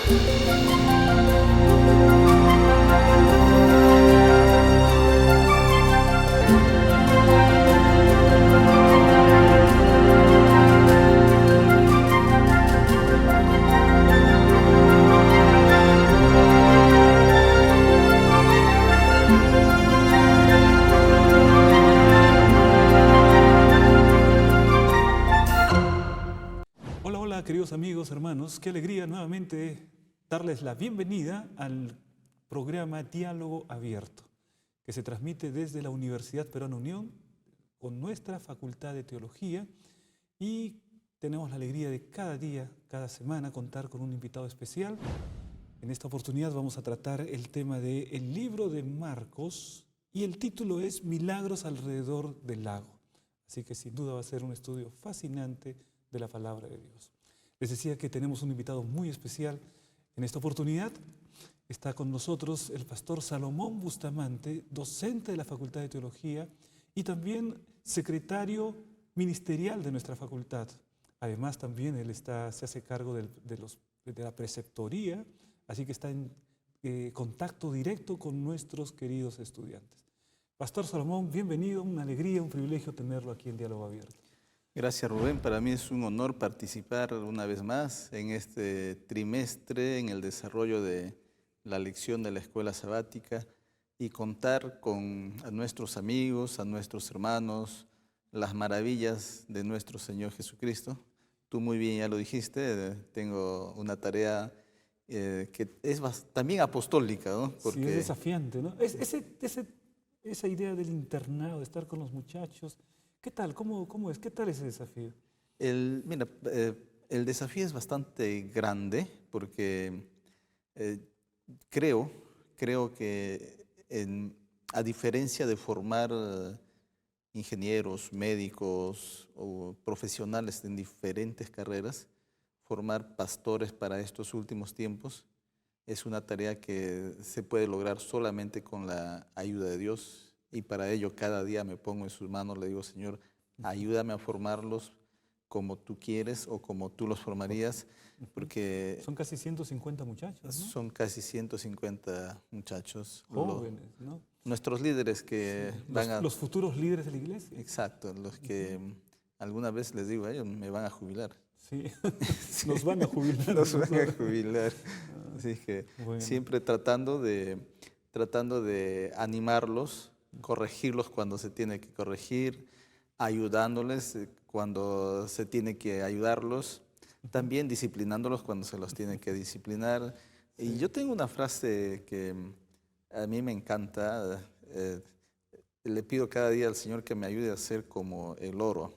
Hola queridos amigos, hermanos, qué alegría nuevamente darles la bienvenida al programa Diálogo Abierto, que se transmite desde la Universidad Peruana Unión con nuestra Facultad de Teología, y tenemos la alegría de cada día, cada semana, contar con un invitado especial. En esta oportunidad vamos a tratar el tema del libro de Marcos y el título es Milagros alrededor del lago. Así que sin duda va a ser un estudio fascinante de la palabra de Dios. Les decía que tenemos un invitado muy especial. En esta oportunidad está con nosotros el pastor Salomón Bustamante, docente de la Facultad de Teología y también secretario ministerial de nuestra facultad. Además también él se hace cargo de la preceptoría, así que está en contacto directo con nuestros queridos estudiantes. Pastor Salomón, bienvenido, una alegría, un privilegio tenerlo aquí en Diálogo Abierto. Gracias, Rubén. Para mí es un honor participar una vez más en este trimestre en el desarrollo de la lección de la escuela sabática y contar con a nuestros amigos, a nuestros hermanos, las maravillas de nuestro Señor Jesucristo. Tú muy bien ya lo dijiste, tengo una tarea que es también apostólica, ¿no? Porque sí, es desafiante, ¿no? Esa idea del internado, de estar con los muchachos, ¿qué tal? ¿Cómo es? ¿Qué tal ese desafío? Mira, el desafío es bastante grande porque creo que a diferencia de formar ingenieros, médicos o profesionales en diferentes carreras, formar pastores para estos últimos tiempos es una tarea que se puede lograr solamente con la ayuda de Dios. Y para ello cada día me pongo en sus manos, le digo, Señor, ayúdame a formarlos como tú quieres o como tú los formarías, porque... Son casi 150 muchachos, ¿no? Son casi 150 muchachos. Jóvenes, ¿no? Nuestros líderes que sí, van a... Los futuros líderes de la iglesia. Exacto, los que alguna vez les digo a ellos, me van a jubilar. Sí, nos van a jubilar. Nos van a jubilar. Así que bueno, siempre tratando de animarlos, corregirlos cuando se tiene que corregir, ayudándoles cuando se tiene que ayudarlos, también disciplinándolos cuando se los tiene que disciplinar. Sí. Y yo tengo una frase que a mí me encanta, le pido cada día al Señor que me ayude a ser como el oro.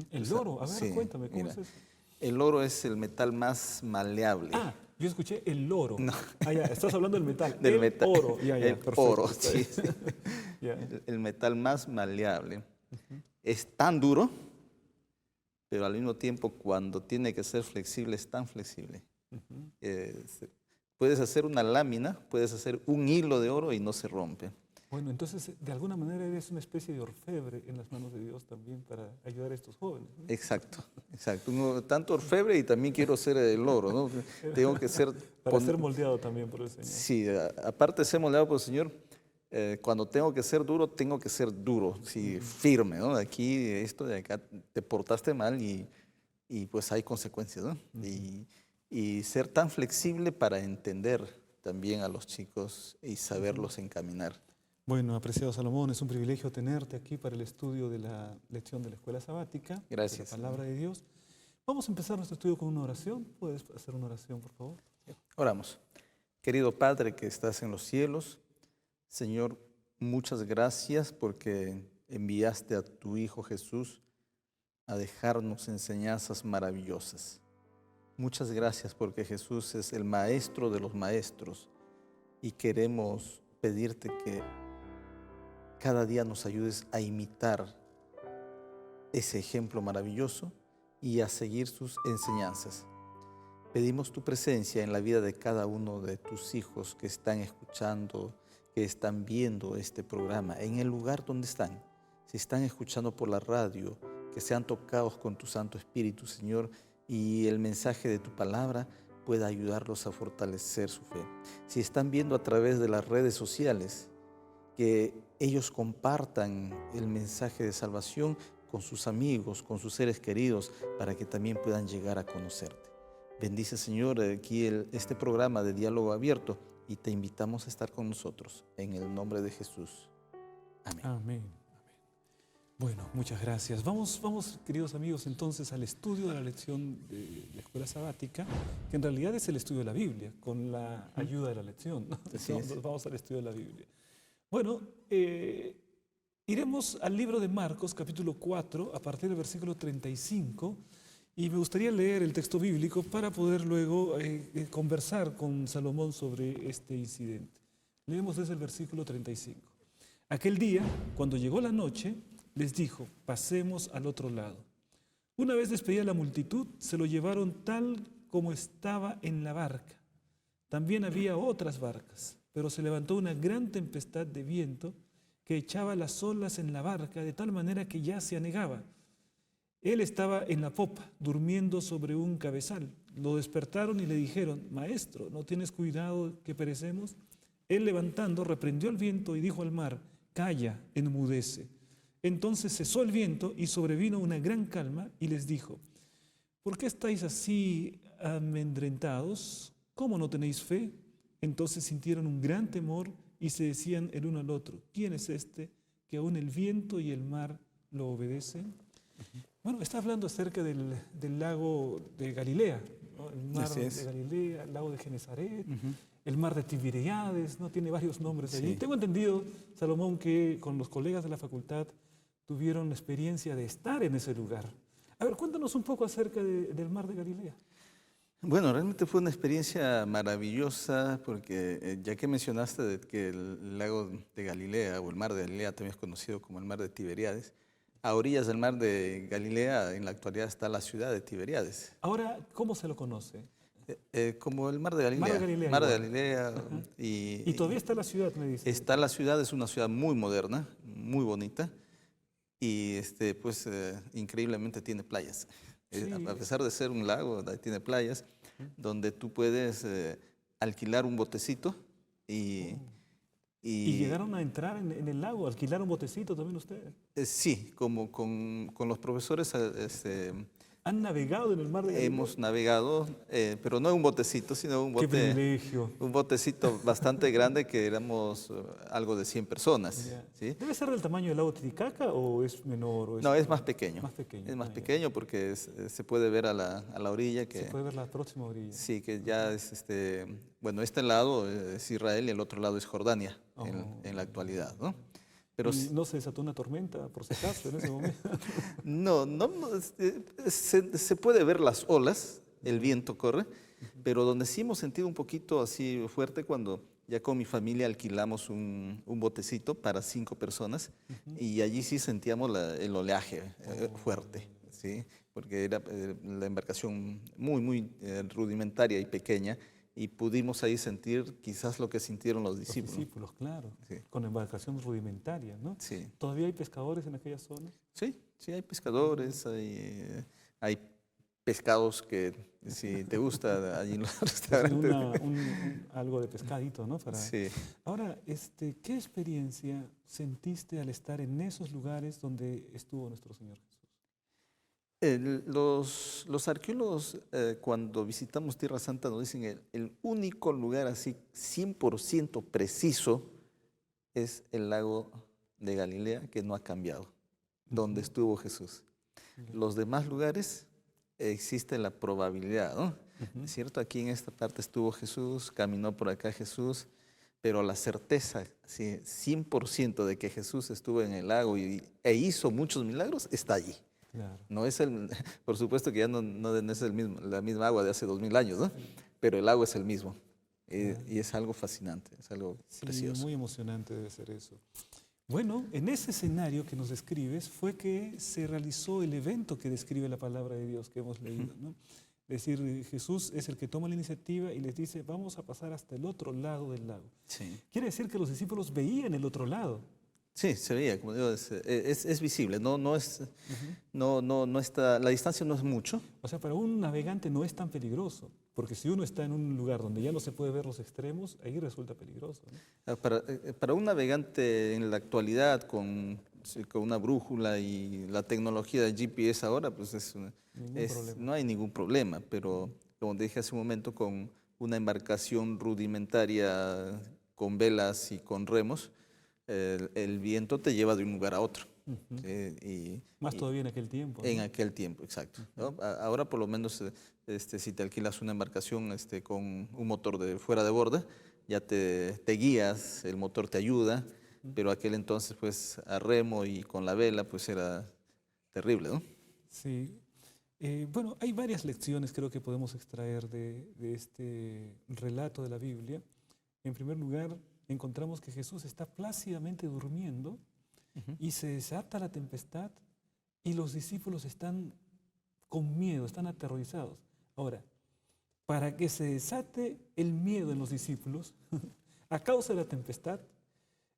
¿El oro? A ver, sí, cuéntame, ¿cómo mira, es eso? El oro es el metal más maleable. Ah, yo escuché el oro. No. Ah, ya, estás hablando del metal. Del el metal. Oro. Ya, el perfecto, oro, sí. Ya. El metal más maleable. Es tan duro, pero al mismo tiempo cuando tiene que ser flexible es tan flexible. Puedes hacer una lámina, puedes hacer un hilo de oro y no se rompe. Bueno, entonces de alguna manera eres una especie de orfebre en las manos de Dios también para ayudar a estos jóvenes, ¿no? Exacto, exacto. Tanto orfebre y también quiero ser el oro, ¿no? Tengo que ser... Para ser moldeado también por el Señor. Sí, aparte de ser moldeado por el Señor, cuando tengo que ser duro, sí, firme, ¿no? Aquí, esto de acá, te portaste mal y pues hay consecuencias, ¿no? Y ser tan flexible para entender también a los chicos y saberlos encaminar. Bueno, apreciado Salomón, es un privilegio tenerte aquí para el estudio de la lección de la escuela sabática. Gracias. De la palabra de Dios. Vamos a empezar nuestro estudio con una oración. ¿Puedes hacer una oración, por favor? Oramos. Querido Padre que estás en los cielos, Señor, muchas gracias porque enviaste a tu Hijo Jesús a dejarnos enseñanzas maravillosas. Muchas gracias porque Jesús es el maestro de los maestros y queremos pedirte que cada día nos ayudes a imitar ese ejemplo maravilloso y a seguir sus enseñanzas. Pedimos tu presencia en la vida de cada uno de tus hijos que están escuchando, que están viendo este programa, en el lugar donde están. Si están escuchando por la radio, que sean tocados con tu Santo Espíritu, Señor, y el mensaje de tu palabra pueda ayudarlos a fortalecer su fe. Si están viendo a través de las redes sociales, que ellos compartan el mensaje de salvación con sus amigos, con sus seres queridos, para que también puedan llegar a conocerte. Bendice, Señor, aquí este programa de Diálogo Abierto y te invitamos a estar con nosotros. En el nombre de Jesús. Amén. Amén. Bueno, muchas gracias. Vamos, queridos amigos, entonces al estudio de la lección de la escuela sabática, que en realidad es el estudio de la Biblia, con la ayuda de la lección, ¿no? Vamos al estudio de la Biblia. Bueno, iremos al libro de Marcos, capítulo 4, a partir del versículo 35, y me gustaría leer el texto bíblico para poder luego conversar con Salomón sobre este incidente. Leemos desde el versículo 35. Aquel día, cuando llegó la noche, les dijo: pasemos al otro lado. Una vez despedida la multitud, se lo llevaron tal como estaba en la barca. También había otras barcas, pero se levantó una gran tempestad de viento que echaba las olas en la barca de tal manera que ya se anegaba. Él estaba en la popa, durmiendo sobre un cabezal. Lo despertaron y le dijeron: Maestro, ¿no tienes cuidado que perecemos? Él, levantando, reprendió al viento y dijo al mar: Calla, enmudece. Entonces cesó el viento y sobrevino una gran calma, y les dijo: ¿por qué estáis así amedrentados? ¿Cómo no tenéis fe? Entonces sintieron un gran temor y se decían el uno al otro: ¿quién es este que aún el viento y el mar lo obedecen? Bueno, está hablando acerca del lago de Galilea, ¿no? El mar de Galilea, el lago de Genesaret, el mar de Tiberíades, ¿no? Tiene varios nombres allí. Tengo entendido, Salomón, que con los colegas de la facultad tuvieron la experiencia de estar en ese lugar. A ver, cuéntanos un poco acerca del mar de Galilea. Bueno, realmente fue una experiencia maravillosa porque ya que mencionaste de que el lago de Galilea o el mar de Galilea también es conocido como el mar de Tiberíades, a orillas del mar de Galilea en la actualidad está la ciudad de Tiberíades. Ahora, ¿cómo se lo conoce? Como el mar de Galilea. Mar de Galilea. Mar de Galilea. Y todavía está la ciudad, me dice. Está la ciudad, es una ciudad muy moderna, muy bonita y pues increíblemente tiene playas. Sí. A pesar de ser un lago, tiene playas donde tú puedes alquilar un botecito y llegaron a entrar en el lago, alquilar un botecito también ustedes. Sí, como con los profesores ¿han navegado en el mar de Galilea? Hemos navegado, pero no en un botecito, sino un bote. ¡Qué privilegio! Un botecito bastante grande que éramos algo de 100 personas. ¿Sí? ¿Debe ser del tamaño del lago Titicaca o es menor? No, es más pequeño. Más pequeño. Es más pequeño porque se puede ver a la orilla. Se puede ver la próxima orilla. Sí, que ya es, bueno, este lado es Israel y el otro lado es Jordania en la actualidad, ¿no? Pero ¿no se desató una tormenta, por si acaso, en ese momento? No, se puede ver las olas, el viento corre, pero donde sí hemos sentido un poquito así fuerte cuando ya con mi familia alquilamos un botecito para 5 personas y allí sí sentíamos el oleaje fuerte, ¿sí? Porque era la embarcación muy rudimentaria y pequeña. Y pudimos ahí sentir quizás lo que sintieron los discípulos. Los discípulos, claro, sí. Con embarcaciones rudimentarias, ¿no? Sí. ¿Todavía hay pescadores en aquellas zonas? Sí, hay pescadores, hay pescados que si te gusta allí en los restaurantes. Algo de pescadito, ¿no? Sí. Ahora, ¿qué experiencia sentiste al estar en esos lugares donde estuvo nuestro Señor Jesús? Los arqueólogos cuando visitamos Tierra Santa nos dicen el único lugar así 100% preciso es el lago de Galilea que no ha cambiado, donde estuvo Jesús. Los demás lugares existe la probabilidad, ¿no? ¿Es cierto? Aquí en esta parte estuvo Jesús, caminó por acá Jesús, pero la certeza, ¿sí? 100% de que Jesús estuvo en el lago e hizo muchos milagros está allí. Claro. No es por supuesto que ya no es la misma agua de hace 2000 años, ¿no? Pero el agua es el mismo. Y es algo fascinante, es algo precioso. Muy emocionante debe ser eso. Bueno, en ese escenario que nos describes fue que se realizó el evento que describe la palabra de Dios que hemos leído, ¿no? Es decir, Jesús es el que toma la iniciativa y les dice: vamos a pasar hasta el otro lado del lago. Sí. Quiere decir que los discípulos veían el otro lado. Sí, se veía, como digo, es visible, no está, la distancia no es mucho. O sea, para un navegante no es tan peligroso. Porque si uno está en un lugar donde ya no se puede ver los extremos, ahí resulta peligroso, ¿no? Para un navegante en la actualidad sí, con una brújula y la tecnología de GPS ahora, pues Ningún problema. no hay ningún problema, pero como te dije hace un momento, con una embarcación rudimentaria con velas y con remos, el viento te lleva de un lugar a otro. Ujú. ¿Sí? Más todavía en aquel tiempo, En ¿no? aquel tiempo, exacto. ¿No? Ahora por lo menos si te alquilas una embarcación con un motor de fuera de borda, ya te guías, el motor te ayuda, pero aquel entonces pues a remo y con la vela pues era terrible, ¿no? Sí. Bueno, hay varias lecciones creo que podemos extraer de este relato de la Biblia. En primer lugar, encontramos que Jesús está plácidamente durmiendo Ujú, y se desata la tempestad y los discípulos están con miedo, están aterrorizados. Ahora, para que se desate el miedo en los discípulos a causa de la tempestad,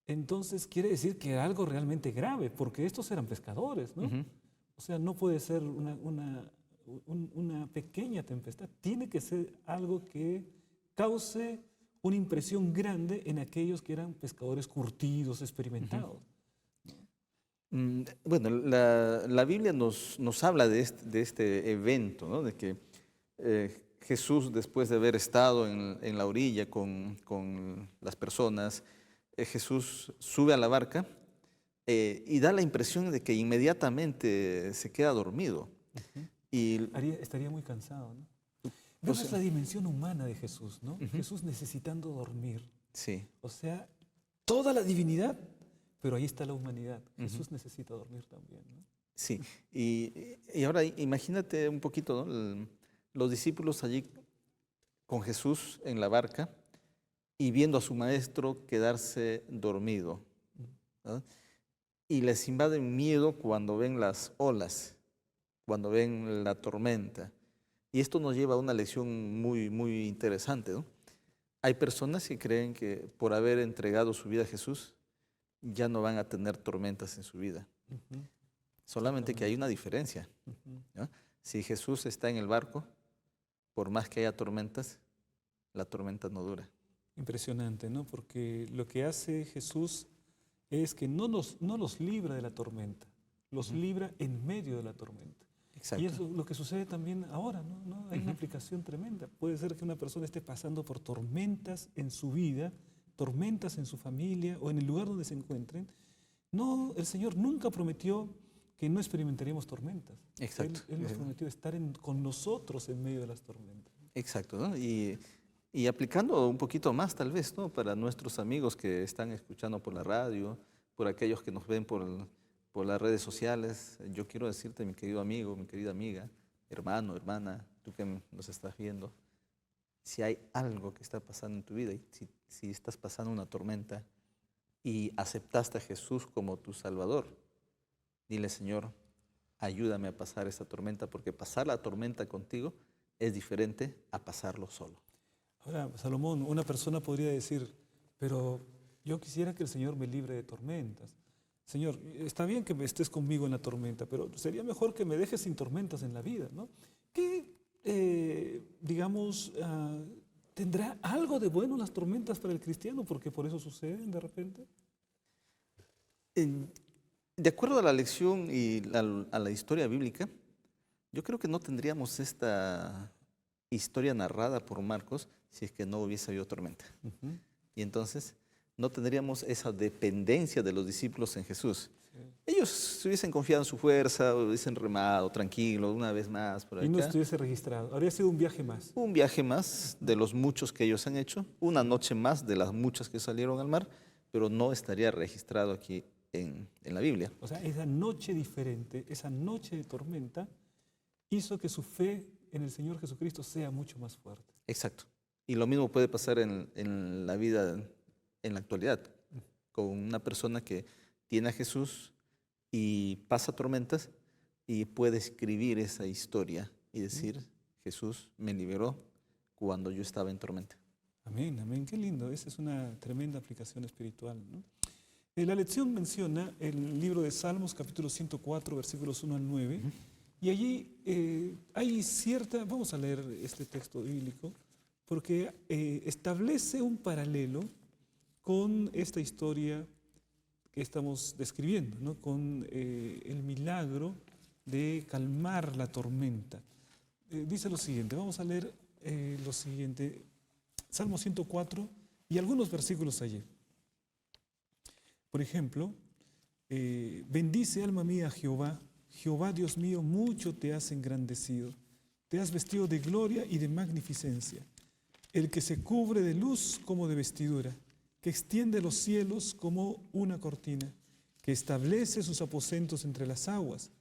entonces quiere decir que era algo realmente grave, porque estos eran pescadores, ¿no? ujú. O sea, no puede ser una pequeña tempestad, tiene que ser algo que cause una impresión grande en aquellos que eran pescadores curtidos, experimentados. Bueno, la Biblia nos habla de este evento, ¿no? De que Jesús, después de haber estado en la orilla con las personas, Jesús sube a la barca y da la impresión de que inmediatamente se queda dormido. Ujú. Y, Estaría muy cansado, ¿no? o Vemos sea, la dimensión humana de Jesús, ¿no? ujú, Jesús necesitando dormir. sí, O sea, toda la divinidad, pero ahí está la humanidad. ujú, Jesús necesita dormir también, ¿no? sí. Y ahora imagínate un poquito, ¿no? Los discípulos allí con Jesús en la barca y viendo a su maestro quedarse dormido, ¿no? Y les invade miedo cuando ven las olas, cuando ven la tormenta. Y esto nos lleva a una lección muy, muy interesante, ¿no? Hay personas que creen que por haber entregado su vida a Jesús ya no van a tener tormentas en su vida. Ujú. Solamente que hay Exactamente. una diferencia, Ujú. ¿no? Si Jesús está en el barco, por más que haya tormentas, la tormenta no dura. Impresionante, ¿no? Porque lo que hace Jesús es que no los libra de la tormenta, los Ujú, libra en medio de la tormenta. Y exacto. eso es lo que sucede también ahora, ¿no? Hay una Ujú, aplicación tremenda. Puede ser que una persona esté pasando por tormentas en su vida, tormentas en su familia o en el lugar donde se encuentren. No, el Señor nunca prometió que no experimentaríamos tormentas. exacto. Él nos prometió estar con nosotros en medio de las tormentas. Exacto, ¿no? Y aplicando un poquito más tal vez, ¿no? Para nuestros amigos que están escuchando por la radio, por aquellos que nos ven por las redes sociales, yo quiero decirte, mi querido amigo, mi querida amiga, hermano, hermana, tú que nos estás viendo, si hay algo que está pasando en tu vida, y si estás pasando una tormenta y aceptaste a Jesús como tu Salvador, dile, Señor, ayúdame a pasar esta tormenta, porque pasar la tormenta contigo es diferente a pasarlo solo. Ahora, Salomón, una persona podría decir, pero yo quisiera que el Señor me libre de tormentas. Señor, está bien que estés conmigo en la tormenta, pero sería mejor que me dejes sin tormentas en la vida, ¿no? ¿Qué, digamos, tendrá algo de bueno las tormentas para el cristiano? Porque por eso suceden de repente. En- De acuerdo a la lección y a la historia bíblica, yo creo que no tendríamos esta historia narrada por Marcos si es que no hubiese habido tormenta. Ujú. Y entonces no tendríamos esa dependencia de los discípulos en Jesús. Sí. Ellos se hubiesen confiado en su fuerza, hubiesen remado tranquilo, una vez más por Y no acá. estuviese registrado. Habría sido un viaje más. Un viaje más de los muchos que ellos han hecho, una noche más de las muchas que salieron al mar, pero no estaría registrado aquí en la Biblia. O sea, esa noche diferente, esa noche de tormenta, hizo que su fe en el Señor Jesucristo sea mucho más fuerte. Exacto. Y lo mismo puede pasar en la vida en la actualidad, con una persona que tiene a Jesús y pasa tormentas y puede escribir esa historia y Ujú. decir, Jesús me liberó cuando yo estaba en tormenta. Amén, amén, qué lindo. Esa es una tremenda aplicación espiritual, ¿no? La lección menciona el libro de Salmos, capítulo 104, versículos 1 al 9, Ujú. Y allí hay cierta, vamos a leer este texto bíblico, porque establece un paralelo con esta historia que estamos describiendo, ¿no? Con el milagro de calmar la tormenta. Dice lo siguiente, vamos a leer lo siguiente, Salmo 104 y algunos versículos allí. Por ejemplo, bendice alma mía a Jehová, Jehová Dios mío, mucho te has engrandecido, te has vestido de gloria y de magnificencia, el que se cubre de luz como de vestidura, que extiende los cielos como una cortina, que establece sus aposentos entre las aguas,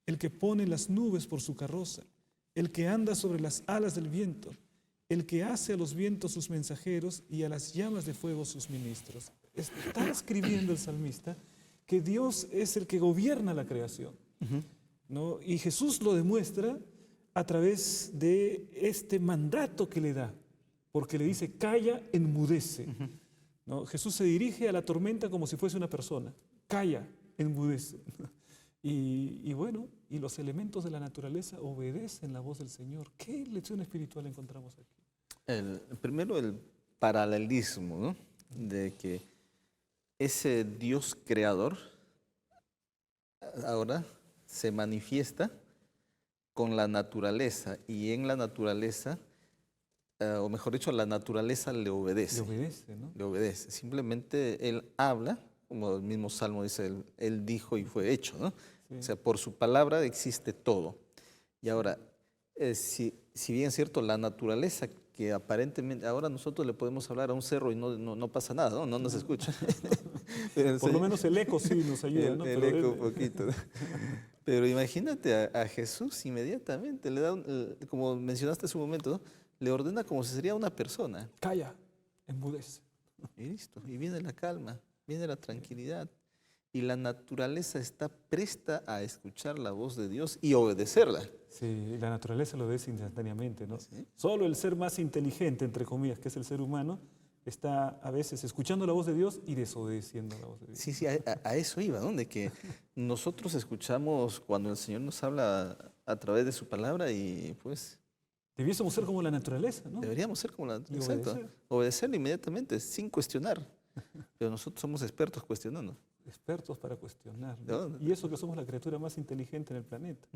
el que pone las nubes por su carroza, el que anda sobre las alas del viento, el que hace a los vientos sus mensajeros y a las llamas de fuego sus ministros. Está escribiendo el salmista que Dios es el que gobierna la creación, ¿no? Y Jesús lo demuestra a través de este mandato que le da, porque le dice, calla, enmudece. ¿No? Jesús se dirige a la tormenta como si fuese una persona, calla, enmudece. Y bueno, y los elementos de la naturaleza obedecen la voz del Señor. ¿Qué lección espiritual encontramos aquí? Primero, el paralelismo, ¿no? De que ese Dios creador ahora se manifiesta con la naturaleza y en la naturaleza, o mejor dicho, la naturaleza le obedece. Le obedece, ¿no? Le obedece. Simplemente Él habla, como el mismo Salmo dice, Él dijo y fue hecho, ¿no? Sí. O sea, por su palabra existe todo. Y ahora, si bien es cierto, la naturaleza que aparentemente, ahora nosotros le podemos hablar a un cerro y no pasa nada, ¿no? No nos escucha. Por lo menos el eco sí nos ayuda, ¿no? El Pero eco un poquito. Pero imagínate a Jesús inmediatamente, le da, como mencionaste hace un momento, ¿no? Le ordena como si sería una persona. calla, enmudece. Y listo, y viene la calma, viene la tranquilidad. Y la naturaleza está presta a escuchar la voz de Dios y obedecerla. Sí, la naturaleza lo obedece instantáneamente, ¿no? ¿Sí? Solo el ser más inteligente, entre comillas, que es el ser humano, está a veces escuchando la voz de Dios y desobedeciendo la voz de Dios. Sí, sí, a eso iba, ¿no? De que nosotros escuchamos cuando el Señor nos habla a través de su palabra y pues Debiésemos ser como la naturaleza, ¿no? deberíamos ser como la... Y Exacto, obedecer. obedecerle inmediatamente, sin cuestionar. Pero nosotros somos expertos cuestionando. Expertos para cuestionar, ¿no? No. Y eso que somos la criatura más inteligente en el planeta.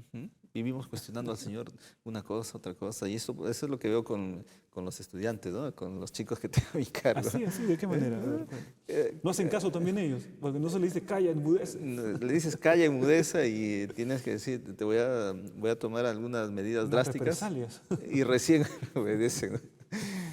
Vivimos cuestionando al Señor una cosa, otra cosa. Y eso es lo que veo con los estudiantes, ¿no? Con los chicos que tengo a mi cargo. Así, ¿de qué manera? A ver, ¿no hacen caso también ellos? Porque no se les dice calla, enmudece. Le dices calla, enmudeza y tienes que decir, voy a tomar algunas medidas Unas drásticas represalias. y recién obedecen, ¿no?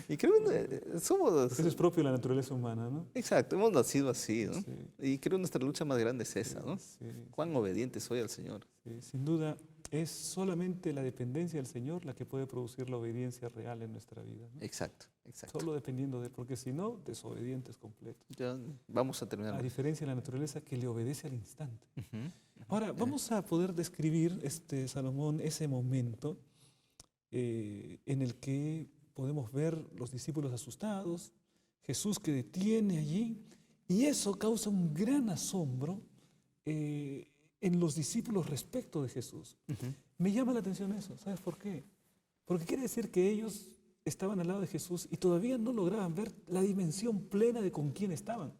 Y creo que somos... Eso es propio de la naturaleza humana, ¿no? Exacto, hemos nacido así, ¿no? Sí. Y creo que nuestra lucha más grande es esa, ¿no? Sí, Cuán obediente soy al Señor. sí, sin duda, es solamente la dependencia del Señor la que puede producir la obediencia real en nuestra vida, ¿no? Exacto, exacto. Solo dependiendo de él, porque si no, desobedientes completos. Ya vamos a A terminar. diferencia de la naturaleza que le obedece al instante. Ujú. Ahora, vamos a poder describir, Salomón, ese momento en el que podemos ver los discípulos asustados, Jesús que detiene allí, y eso causa un gran asombro en los discípulos respecto de Jesús. Me llama la atención eso, ¿sabes por qué? Porque quiere decir que ellos estaban al lado de Jesús y todavía no lograban ver la dimensión plena de con quién estaban.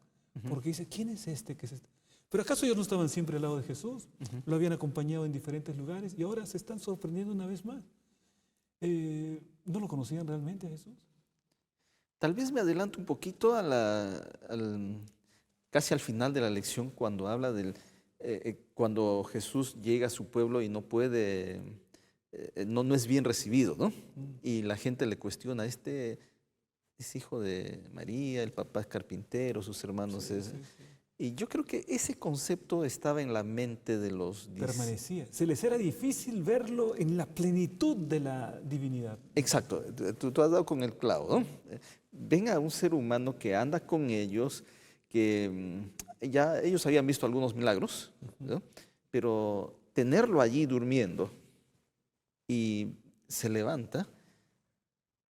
Porque dice, ¿quién es este que es este? Pero ¿acaso ellos no estaban siempre al lado de Jesús? Lo habían acompañado en diferentes lugares y ahora se están sorprendiendo una vez más. ¿No lo conocían realmente a Jesús? Tal vez me adelanto un poquito casi al final de la lección cuando habla cuando Jesús llega a su pueblo y no puede, no es bien recibido, ¿no? Y la gente le cuestiona, este es hijo de María, el papá es carpintero, sus hermanos Sí, es... sí, sí. Y yo creo que ese concepto estaba en la mente de los Permanecía. Se les era difícil verlo en la plenitud de la divinidad. Exacto, tú has dado con el clavo, ¿no? Ven a un ser humano que anda con ellos, que ya ellos habían visto algunos milagros, ¿no? Pero tenerlo allí durmiendo y se levanta,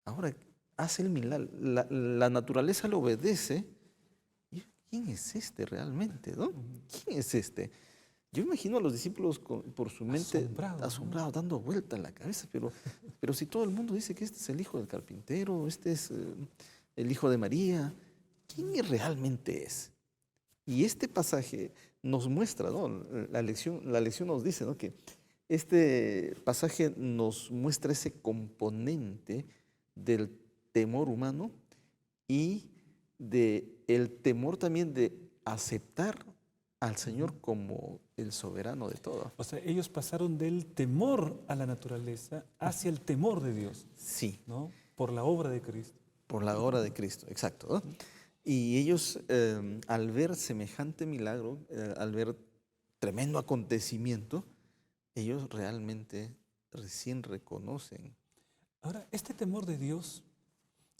ahora hace el milagro, la naturaleza le obedece. ¿Quién es este realmente, no? ¿Quién es este? Yo imagino a los discípulos por su mente Asombrados, ¿no? asombrados, dando vuelta en la cabeza, pero si todo el mundo dice que este es el hijo del carpintero, este es el hijo de María, ¿quién realmente es? Y este pasaje nos muestra, ¿no? La lección nos dice, ¿no? Que este pasaje nos muestra ese componente del temor humano y el temor también de aceptar al Señor como el soberano de todo. O sea, ellos pasaron del temor a la naturaleza hacia el temor de Dios, Sí, ¿no? Por la obra de Cristo. por la obra de Cristo, exacto, ¿no? Y ellos, al ver semejante milagro, al ver tremendo acontecimiento, ellos realmente recién reconocen. Ahora, este temor de Dios,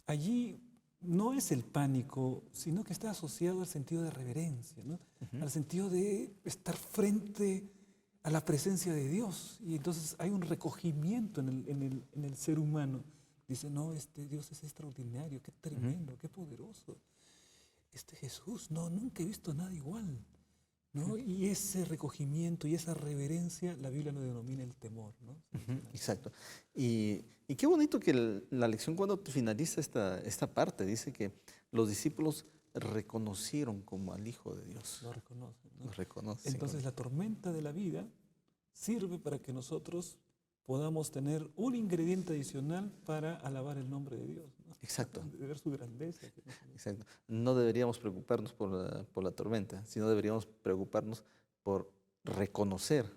allí no es el pánico, sino que está asociado al sentido de reverencia, ¿no? Al sentido de estar frente a la presencia de Dios. Y entonces hay un recogimiento en el ser humano. Dice, no, este Dios es extraordinario, qué tremendo, qué poderoso. Este Jesús, no, nunca he visto nada igual, ¿no? Y ese recogimiento y esa reverencia, la Biblia lo denomina el temor, ¿no? Exacto. Y qué bonito que la lección cuando finaliza esta parte dice que los discípulos reconocieron como al Hijo de Dios. Lo reconocen, ¿no? Lo reconocen. Entonces la tormenta de la vida sirve para que nosotros podamos tener un ingrediente adicional para alabar el nombre de Dios, ¿no? Exacto. De ver su grandeza. Exacto. No deberíamos preocuparnos por la tormenta, sino deberíamos preocuparnos por reconocer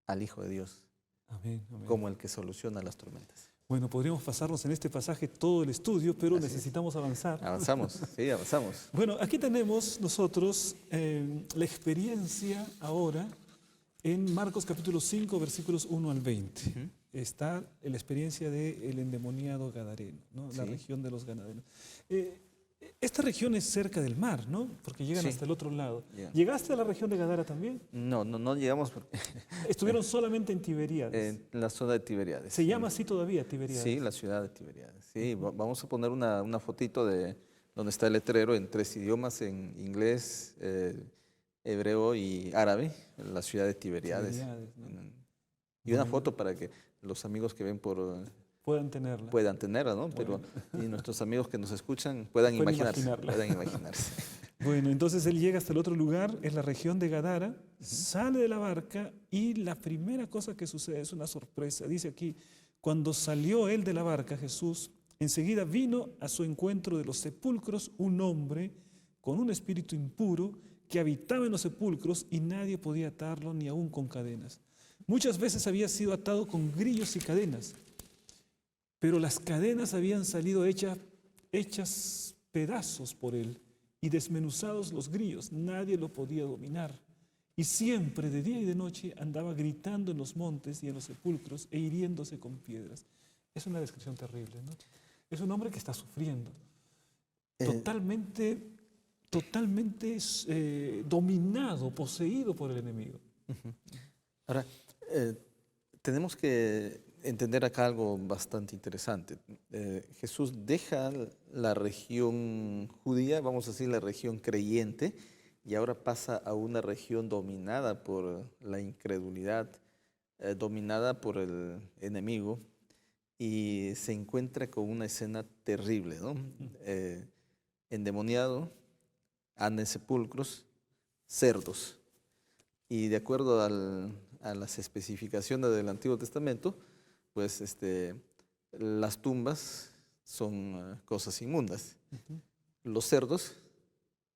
al Hijo de Dios Amén, amén. como el que soluciona las tormentas. Bueno, podríamos pasarnos en este pasaje todo el estudio, pero Así es. necesitamos avanzar. Avanzamos, sí, avanzamos. Bueno, aquí tenemos nosotros la experiencia ahora en Marcos capítulo 5, versículos 1 al 20. Está la experiencia del endemoniado gadareno, ¿no? La Sí. región de los gadarenos. Esta región es cerca del mar, ¿no? Porque llegan Sí. hasta el otro lado. Ya. ¿Llegaste a la región de Gadara también? No llegamos porque Estuvieron solamente en Tiberíades. en la zona de Tiberíades. Se llama así todavía, Tiberíades. Sí, la ciudad de Tiberíades. Sí, vamos a poner una fotito de donde está el letrero en 3 idiomas, en inglés, hebreo y árabe, en la ciudad de Tiberíades. Tiberíades, ¿no? Y una Bueno. foto para que los amigos que ven Puedan tenerla. puedan tenerla, ¿no? Pero y nuestros amigos que nos escuchan puedan Pueden imaginarse. imaginarla. Puedan imaginarse. Bueno, entonces él llega hasta el otro lugar, es la región de Gadara, sale de la barca y la primera cosa que sucede es una sorpresa. Dice aquí, cuando salió él de la barca, Jesús, enseguida vino a su encuentro de los sepulcros un hombre con un espíritu impuro que habitaba en los sepulcros y nadie podía atarlo ni aún con cadenas. Muchas veces había sido atado con grillos y cadenas, pero las cadenas habían salido hechas pedazos por él y desmenuzados los grillos, nadie lo podía dominar. Y siempre, de día y de noche, andaba gritando en los montes y en los sepulcros e hiriéndose con piedras. Es una descripción terrible, ¿no? Es un hombre que está sufriendo, totalmente dominado, poseído por el enemigo. Ahora, tenemos que entender acá algo bastante interesante. Jesús deja la región judía, vamos a decir la región creyente, y ahora pasa a una región dominada por la incredulidad, dominada por el enemigo, y se encuentra con una escena terrible, ¿no? Endemoniado, anda en sepulcros, cerdos. Y de acuerdo a las especificaciones del Antiguo Testamento, pues las tumbas son cosas inmundas. Los cerdos,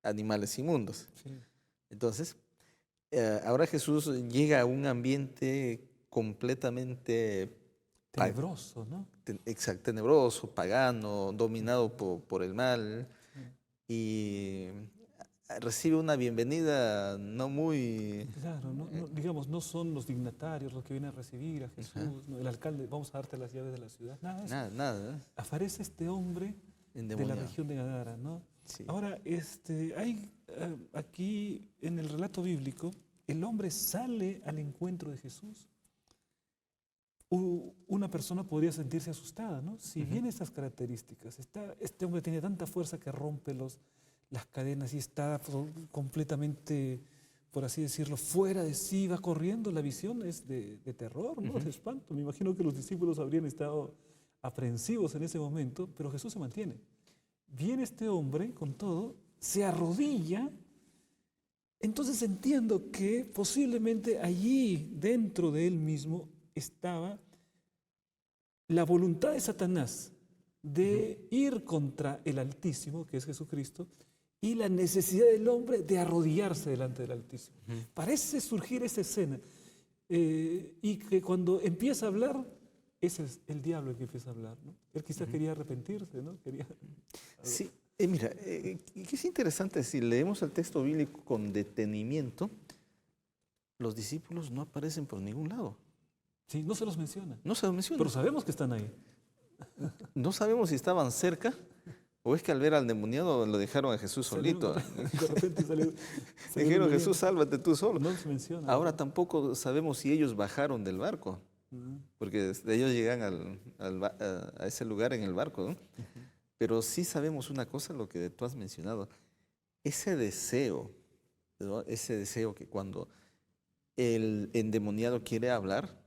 animales inmundos. Sí. Entonces, ahora Jesús llega a un ambiente completamente Tenebroso, ¿no? tenebroso, pagano, dominado por el mal, y recibe una bienvenida no muy... Claro, digamos, no son los dignatarios los que vienen a recibir a Jesús, ¿no? El alcalde, vamos a darte las llaves de la ciudad, nada de eso. Nada, Aparece este hombre de la endemoniado. región de Gadara, ¿no? Sí. Ahora, hay aquí en el relato bíblico, el hombre sale al encuentro de Jesús. Una persona podría sentirse asustada, ¿no? Si bien estas características, este hombre tiene tanta fuerza que rompe las cadenas y está completamente por así decirlo, fuera de sí, va corriendo. La visión es de terror, ¿no? De espanto. Me imagino que los discípulos habrían estado aprensivos en ese momento, pero Jesús se mantiene. Viene este hombre con todo, se arrodilla. Entonces entiendo que posiblemente allí, dentro de él mismo, estaba la voluntad de Satanás de ir contra el Altísimo, que es Jesucristo, y la necesidad del hombre de arrodillarse delante del Altísimo. Parece surgir esa escena, y que cuando empieza a hablar, ese es el diablo el que empieza a hablar, ¿no? Él quizás quería arrepentirse, ¿no? Sí, mira, que es interesante, si leemos el texto bíblico con detenimiento, los discípulos no aparecen por ningún lado. Sí, no se los menciona. No se los menciona. Pero sabemos que están ahí. No sabemos si estaban cerca o es que al ver al endemoniado lo dejaron a Jesús solito. De repente salió Dijeron, Jesús, sálvate tú solo. No se menciona. Ahora tampoco sabemos si ellos bajaron del barco, porque ellos llegan a ese lugar en el barco, ¿no? Pero sí sabemos una cosa, lo que tú has mencionado, ese deseo, ¿no? Ese deseo que cuando el endemoniado quiere hablar,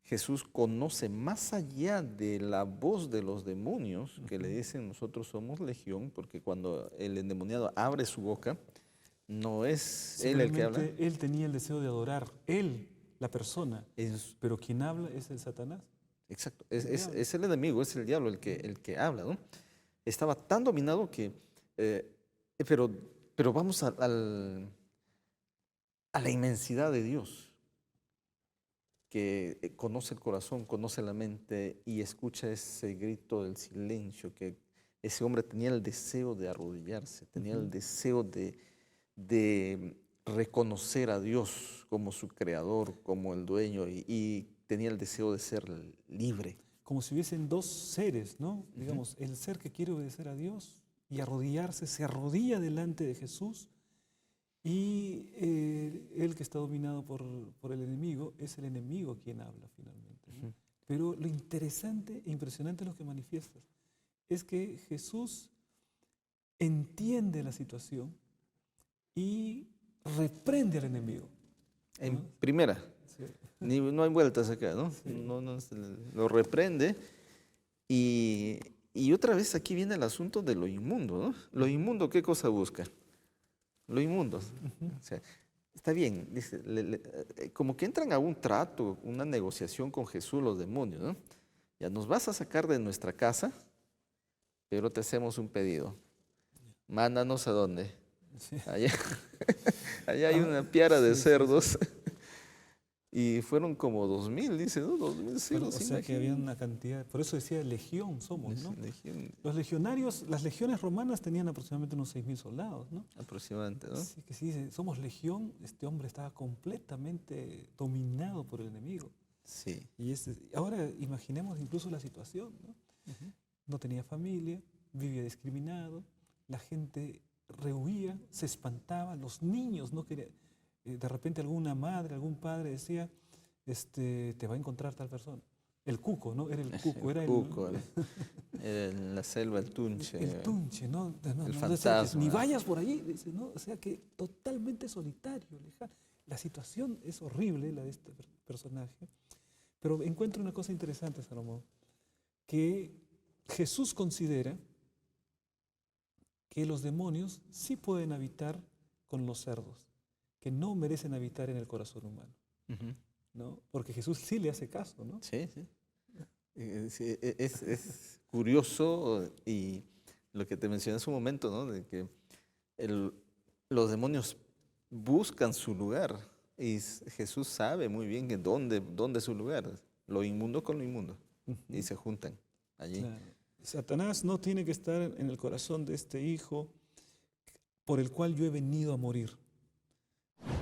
Jesús conoce más allá de la voz de los demonios que le dicen nosotros somos legión, porque cuando el endemoniado abre su boca, no es él el que habla. Él tenía el deseo de adorar, él, la persona, pero quien habla es el Satanás. Exacto, es el enemigo, es el diablo el que habla, ¿no? Estaba tan dominado que, pero vamos a la inmensidad de Dios, que conoce el corazón, conoce la mente y escucha ese grito del silencio, que ese hombre tenía el deseo de arrodillarse, tenía el deseo de reconocer a Dios como su creador, como el dueño, y tenía el deseo de ser libre. Como si hubiesen dos seres, ¿no? Digamos, el ser que quiere obedecer a Dios y arrodillarse, se arrodilla delante de Jesús, y él que está dominado por el enemigo, es el enemigo quien habla finalmente, ¿no? Pero lo interesante e impresionante lo que manifiestas es que Jesús entiende la situación y reprende al enemigo, ¿no? En primera, Sí. no hay vueltas acá, ¿no? Sí. Lo reprende y otra vez aquí viene el asunto de lo inmundo, ¿no? Lo inmundo, ¿qué cosa busca? Lo inmundo. O sea, está bien, dice, como que entran a un trato, una negociación con Jesús los demonios, ¿no? Ya nos vas a sacar de nuestra casa, pero te hacemos un pedido. Mándanos a dónde. Sí. Allá hay una piara de cerdos. Y fueron como 2000, dice, ¿no? 2000 cerdos. O sea que había una cantidad, por eso decía legión somos, ¿no? Legión, Los legionarios, las legiones romanas tenían aproximadamente unos 6.000 soldados, ¿no? aproximadamente, ¿no? Así que sí, dice, somos legión, este hombre estaba completamente dominado por el enemigo. Sí. Y ahora imaginemos incluso la situación, ¿no? No tenía familia, vivía discriminado, la gente rehuía, se espantaba, los niños no querían. De repente alguna madre, algún padre decía, te va a encontrar tal persona. El cuco, ¿no? Era el cuco. Era Cuco, en la selva, el tunche. el tunche, ¿no? El No fantasma. ni vayas por allí, dice, ¿no? O sea que totalmente solitario, lejano. La situación es horrible, la de este personaje. Pero encuentro una cosa interesante, Salomón, que Jesús considera que los demonios sí pueden habitar con los cerdos, que no merecen habitar en el corazón humano, ¿no? Porque Jesús sí le hace caso, ¿no? Sí, sí. Sí, es curioso y lo que te mencioné hace un momento, ¿no? De que los demonios buscan su lugar y Jesús sabe muy bien que dónde es su lugar, lo inmundo con lo inmundo, y se juntan allí. Claro. Satanás no tiene que estar en el corazón de este hijo por el cual yo he venido a morir.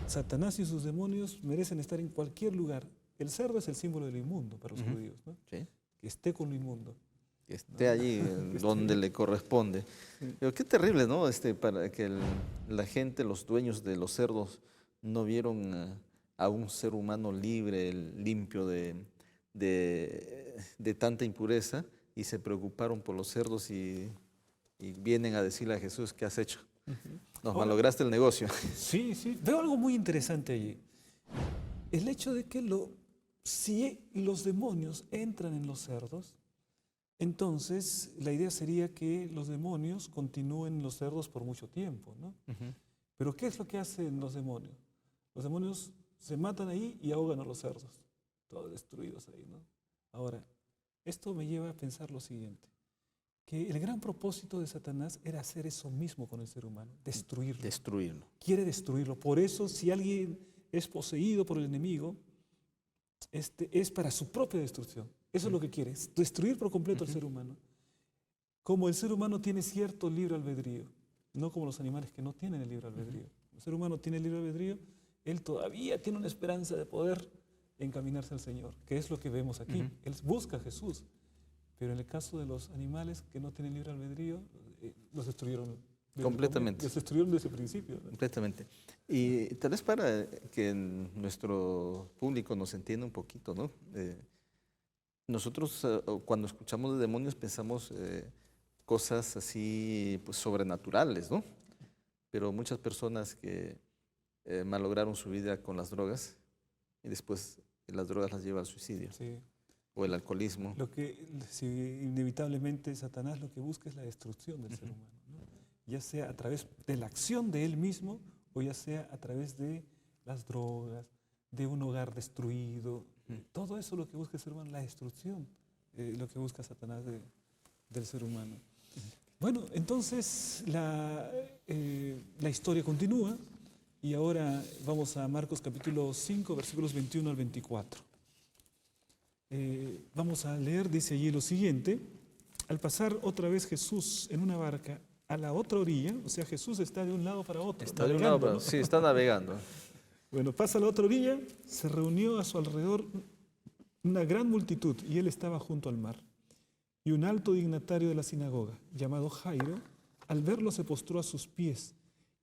Satanás y sus demonios merecen estar en cualquier lugar. El cerdo es el símbolo de lo inmundo para los judíos, ¿no? Sí. Que esté con lo inmundo. Que esté allí donde le corresponde. Pero qué terrible, ¿no? Para que la gente, los dueños de los cerdos, no vieron a un ser humano libre, limpio de tanta impureza, y se preocuparon por los cerdos y vienen a decirle a Jesús, ¿qué has hecho? Nos Ahora, malograste el negocio. sí, sí, veo algo muy interesante allí. El hecho de que si los demonios entran en los cerdos, entonces la idea sería que los demonios continúen en los cerdos por mucho tiempo, ¿no? Ujú. Pero ¿qué es lo que hacen los demonios? Los demonios se matan ahí y ahogan a los cerdos, todos destruidos ahí, ¿no? Ahora, esto me lleva a pensar lo siguiente, que el gran propósito de Satanás era hacer eso mismo con el ser humano, destruirlo. Destruirlo. Quiere destruirlo. Por eso, si alguien es poseído por el enemigo, es para su propia destrucción. Eso es lo que quiere, es destruir por completo al ser humano. Como el ser humano tiene cierto libre albedrío, no como los animales que no tienen el libre albedrío. El ser humano tiene el libre albedrío, él todavía tiene una esperanza de poder encaminarse al Señor, que es lo que vemos aquí. Él busca a Jesús, pero en el caso de los animales que no tienen libre albedrío, los destruyeron Completamente. los destruyeron desde el principio, ¿no? Completamente. Y tal vez para que nuestro público nos entienda un poquito, ¿no? Nosotros cuando escuchamos de demonios pensamos cosas así pues, sobrenaturales, ¿no? Pero muchas personas que malograron su vida con las drogas y después las drogas las lleva al suicidio Sí. o el alcoholismo. Si inevitablemente Satanás lo que busca es la destrucción del ser humano, ¿no? Ya sea a través de la acción de él mismo o ya sea a través de las drogas, de un hogar destruido. Todo eso lo que busca el ser humano, la destrucción, lo que busca Satanás del ser humano. Bueno, entonces la historia continúa y ahora vamos a Marcos capítulo 5, versículos 21 al 24. Vamos a leer, dice allí lo siguiente: al pasar otra vez Jesús en una barca a la otra orilla, o sea, Jesús está de un lado para otro, Está de un lado, navegando, ¿no? sí, está navegando. Bueno, pasa a la otra orilla, se reunió a su alrededor una gran multitud y él estaba junto al mar. Y un alto dignatario de la sinagoga, llamado Jairo, al verlo se postró a sus pies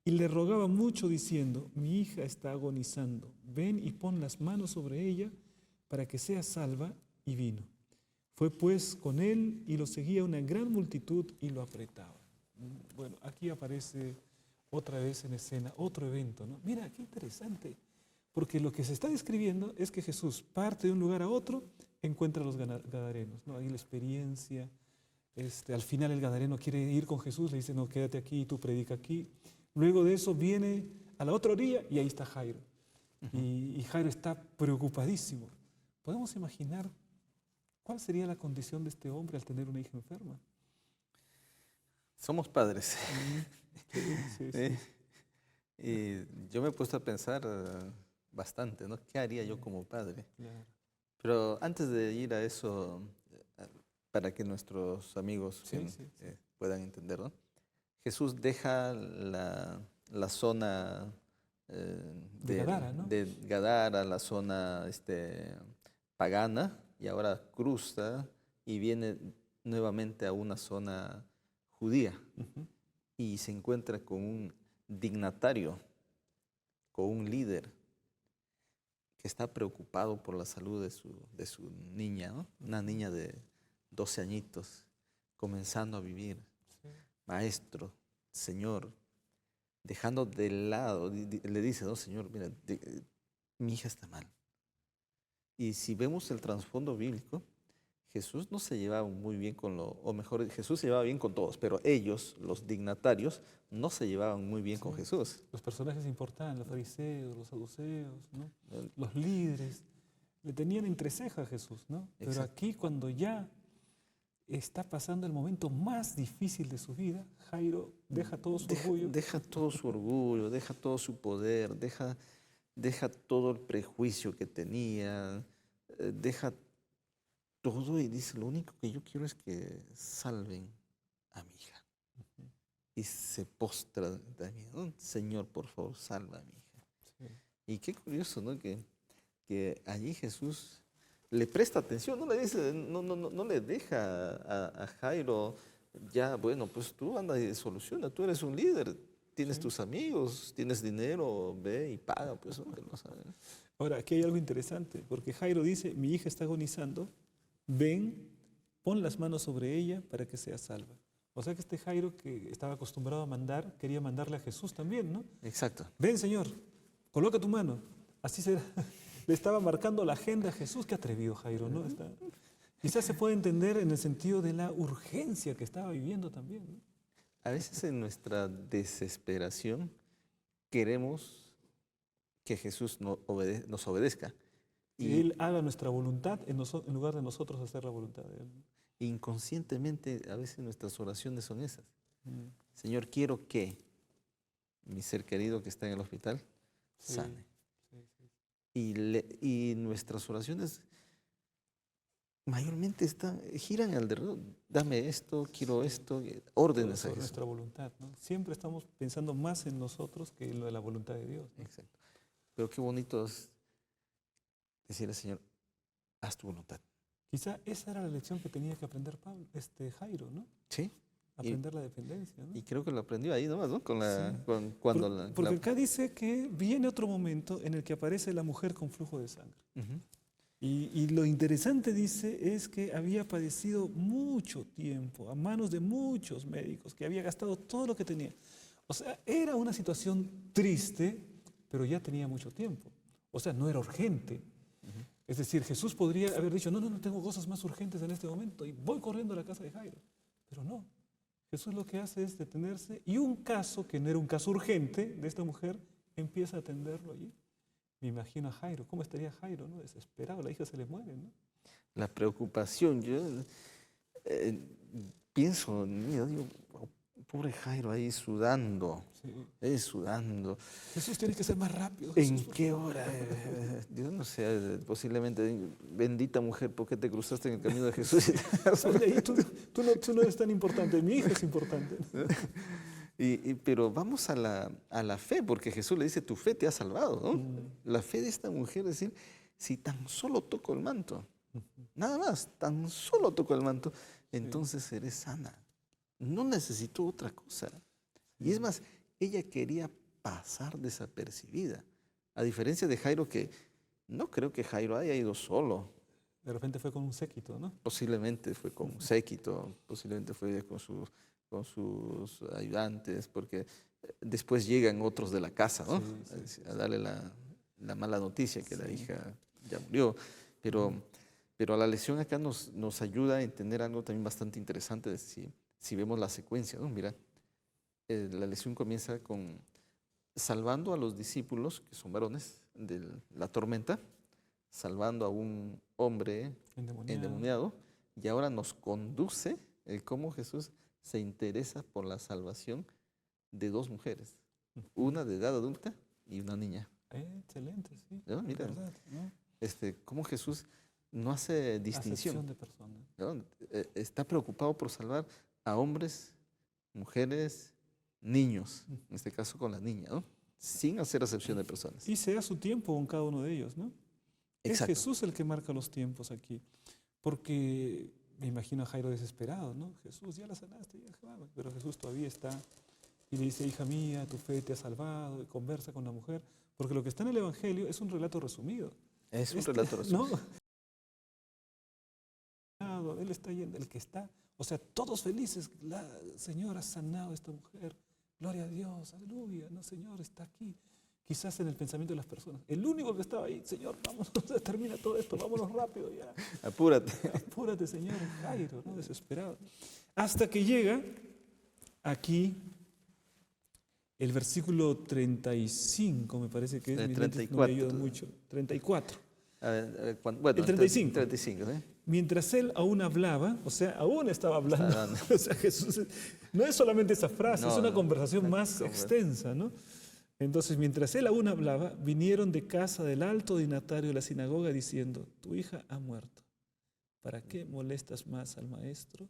y le rogaba mucho diciendo: mi hija está agonizando, ven y pon las manos sobre ella para que sea salva. Y vino. Fue pues con él y lo seguía una gran multitud y lo apretaba. Bueno, aquí aparece otra vez en escena otro evento, ¿no? Mira, qué interesante, porque lo que se está describiendo es que Jesús parte de un lugar a otro, encuentra a los gadarenos, ¿no? Ahí la experiencia, al final el gadareno quiere ir con Jesús, le dice: no, quédate aquí, tú predica aquí. Luego de eso viene a la otra orilla y ahí está Jairo. Y Jairo está preocupadísimo. ¿Podemos imaginar cuál sería la condición de este hombre al tener una hija enferma? Somos padres. Sí, sí, Sí. sí. Y yo me he puesto a pensar bastante, ¿no? ¿Qué haría yo como padre? Claro. Pero antes de ir a eso, para que nuestros amigos Sí, sí, sí. puedan entender, ¿no? Jesús deja la zona De Gadara, ¿no? de Gadara, la zona pagana, y ahora cruza y viene nuevamente a una zona judía Ujú. y se encuentra con un dignatario, con un líder que está preocupado por la salud de su niña, ¿no? Una niña de 12 añitos, comenzando a vivir. Sí. Maestro, Señor, dejando de lado, le dice: no, Señor, mira, mi hija está mal. Y si vemos el trasfondo bíblico, Jesús no se llevaba muy bien o mejor, Jesús se llevaba bien con todos, pero ellos, los dignatarios, no se llevaban muy bien con Sí. Jesús. Los personajes importantes, los fariseos, los saduceos, ¿no? El- Los líderes, le tenían entre cejas a Jesús, ¿no? Pero Exacto. aquí, cuando ya está pasando el momento más difícil de su vida, Jairo deja todo su orgullo. Deja todo su orgullo, deja todo su poder, deja todo el prejuicio que tenía, deja todo y dice: lo único que yo quiero es que salven a mi hija. Y se postra también: "Oh, Señor, por favor, salva a mi hija". Sí. Y qué curioso, ¿no? Que allí Jesús le presta atención, no le dice, no le deja a Jairo: ya, bueno, pues tú anda y soluciona, tú eres un líder, tienes Sí. tus amigos, tienes dinero, ve y paga, pues, hombre, no sabe. Ahora, aquí hay algo interesante, porque Jairo dice: mi hija está agonizando, ven, pon las manos sobre ella para que sea salva. O sea que este Jairo, que estaba acostumbrado a mandar, quería mandarle a Jesús también, ¿no? Exacto. Ven, Señor, coloca tu mano. Así será. Le estaba marcando la agenda a Jesús. Qué atrevido Jairo, ¿no? Quizás se puede entender en el sentido de la urgencia que estaba viviendo también, ¿no? A veces en nuestra desesperación queremos que Jesús nos obedezca. Que Y Él haga nuestra voluntad en lugar de nosotros hacer la voluntad de Él. inconscientemente a veces nuestras oraciones son esas. Mm. Señor, quiero que mi ser querido que está en el hospital Sí, sane. sí, sí. Y nuestras oraciones mayormente giran alrededor. Dame esto, quiero Sí. esto, Todo órdenes a sobre Jesús. nuestra voluntad, ¿no? Siempre estamos pensando más en nosotros que en lo de la voluntad de Dios, ¿no? Exacto. Pero qué bonito es decirle, Señor, haz tu voluntad. Quizá esa era la lección que tenía que aprender Jairo, ¿no? Sí. Y, Aprender la dependencia, ¿no? y creo que lo aprendió ahí nomás, ¿no? Sí. Cuando Porque acá dice que viene otro momento en el que aparece la mujer con flujo de sangre. Ujú. Y lo interesante, dice, es que había padecido mucho tiempo a manos de muchos médicos, que había gastado todo lo que tenía. O sea, era una situación triste, pero ya tenía mucho tiempo. O sea, no era urgente. Es decir, Jesús podría haber dicho, no, no, no tengo cosas más urgentes en este momento y voy corriendo a la casa de Jairo. Pero no. Jesús lo que hace es detenerse y un caso, que no era un caso urgente de esta mujer, empieza a atenderlo allí. Me imagino a Jairo, ¿cómo estaría Jairo, no? Desesperado, la hija se le muere, ¿no? La preocupación, yo eh, pienso, mira, digo, "Wow, pobre Jairo ahí sudando, Sí. sudando. Jesús tiene que ser más rápido. ¿En Jesús, por qué favor. hora? Yo no sé, posiblemente, bendita mujer, ¿por qué te cruzaste en el camino de Jesús? Sal de ahí, tú no eres tan importante, mi hija es importante. Pero vamos a la fe, porque Jesús le dice, tu fe te ha salvado, ¿no? La fe de esta mujer es decir, si tan solo toco el manto, nada más, tan solo toco el manto, entonces seré sana. No necesito otra cosa. Y es más, ella quería pasar desapercibida. A diferencia de Jairo, que no creo que Jairo haya ido solo. De repente fue con un séquito, ¿no? Posiblemente fue con un séquito, posiblemente fue con sus ayudantes, porque después llegan otros de la casa, ¿no? A darle la mala noticia que la hija ya murió. Pero la lección acá nos ayuda a entender algo también bastante interesante si vemos la secuencia, ¿no? Mira, la lección comienza con salvando a los discípulos, que son varones, de la tormenta, salvando a un hombre endemoniado, y ahora nos conduce el cómo Jesús se interesa por la salvación de dos mujeres, una de edad adulta y una niña. Excelente, sí. ¿No? Mira, ¿Verdad? ¿No? cómo Jesús no hace distinción, Acepción de personas. ¿no? Está preocupado por salvar a hombres, mujeres, niños, en este caso con la niña, ¿no? Sin hacer acepción de personas. Y se da su tiempo con cada uno de ellos, ¿no? Exacto. Es Jesús el que marca los tiempos aquí. Porque me imagino a Jairo desesperado, ¿no? Jesús, ya la sanaste, ya, pero Jesús todavía está y le dice, hija mía, tu fe te ha salvado, y conversa con la mujer. Porque lo que está en el Evangelio es un relato resumido. Es un relato resumido. No, él está yendo, el que está, o sea, todos felices, la Señora ha sanado a esta mujer, gloria a Dios, aleluya, no, Señor, está aquí. Quizás en el pensamiento de las personas. El único que estaba ahí, Señor, vámonos, termina todo esto, vámonos rápido ya. Apúrate. Apúrate, Señor, Jairo, ¿no? Desesperado. Hasta que llega aquí el versículo 35, me parece que es. El mis lentes 34. no me ayudan mucho. 34. Bueno, El 35. 35, ¿eh? Mientras él aún hablaba, o sea, aún estaba hablando. O sea, Jesús, no es solamente esa frase, No, es una conversación una más extensa, ¿no? Entonces, mientras él aún hablaba, vinieron de casa del alto dignatario de la sinagoga diciendo, tu hija ha muerto. ¿Para qué molestas más al maestro?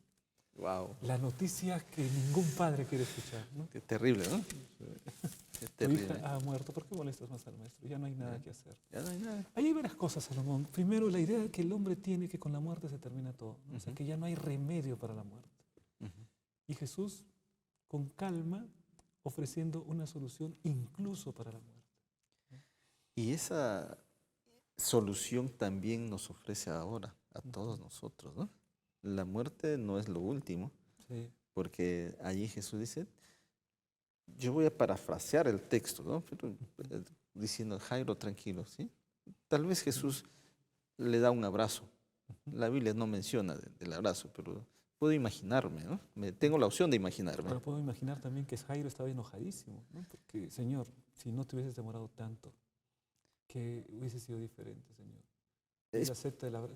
Wow. La noticia que ningún padre quiere escuchar, ¿no? Qué terrible, ¿no? Qué Tu terrible. hija ha muerto, ¿por qué molestas más al maestro? Ya no hay nada que hacer. Ya no hay nada. Ahí hay varias cosas, Salomón. Primero, la idea de que el hombre tiene que con la muerte se termina todo, ¿no? O sea, que ya no hay remedio para la muerte. Y Jesús, con calma, ofreciendo una solución incluso para la muerte. Y esa solución también nos ofrece ahora a todos nosotros, ¿no? La muerte no es lo último, Sí. porque allí Jesús dice, yo voy a parafrasear el texto, ¿no? Pero, diciendo, Jairo, tranquilo, ¿sí? Tal vez Jesús le da un abrazo. La Biblia no menciona del abrazo, pero puedo imaginarme, ¿no? Tengo la opción de imaginarme. Ahora puedo imaginar también que Jairo estaba enojadísimo, ¿no? Porque, Señor, si no te hubieses demorado tanto, ¿qué hubiese sido diferente, Señor? Es,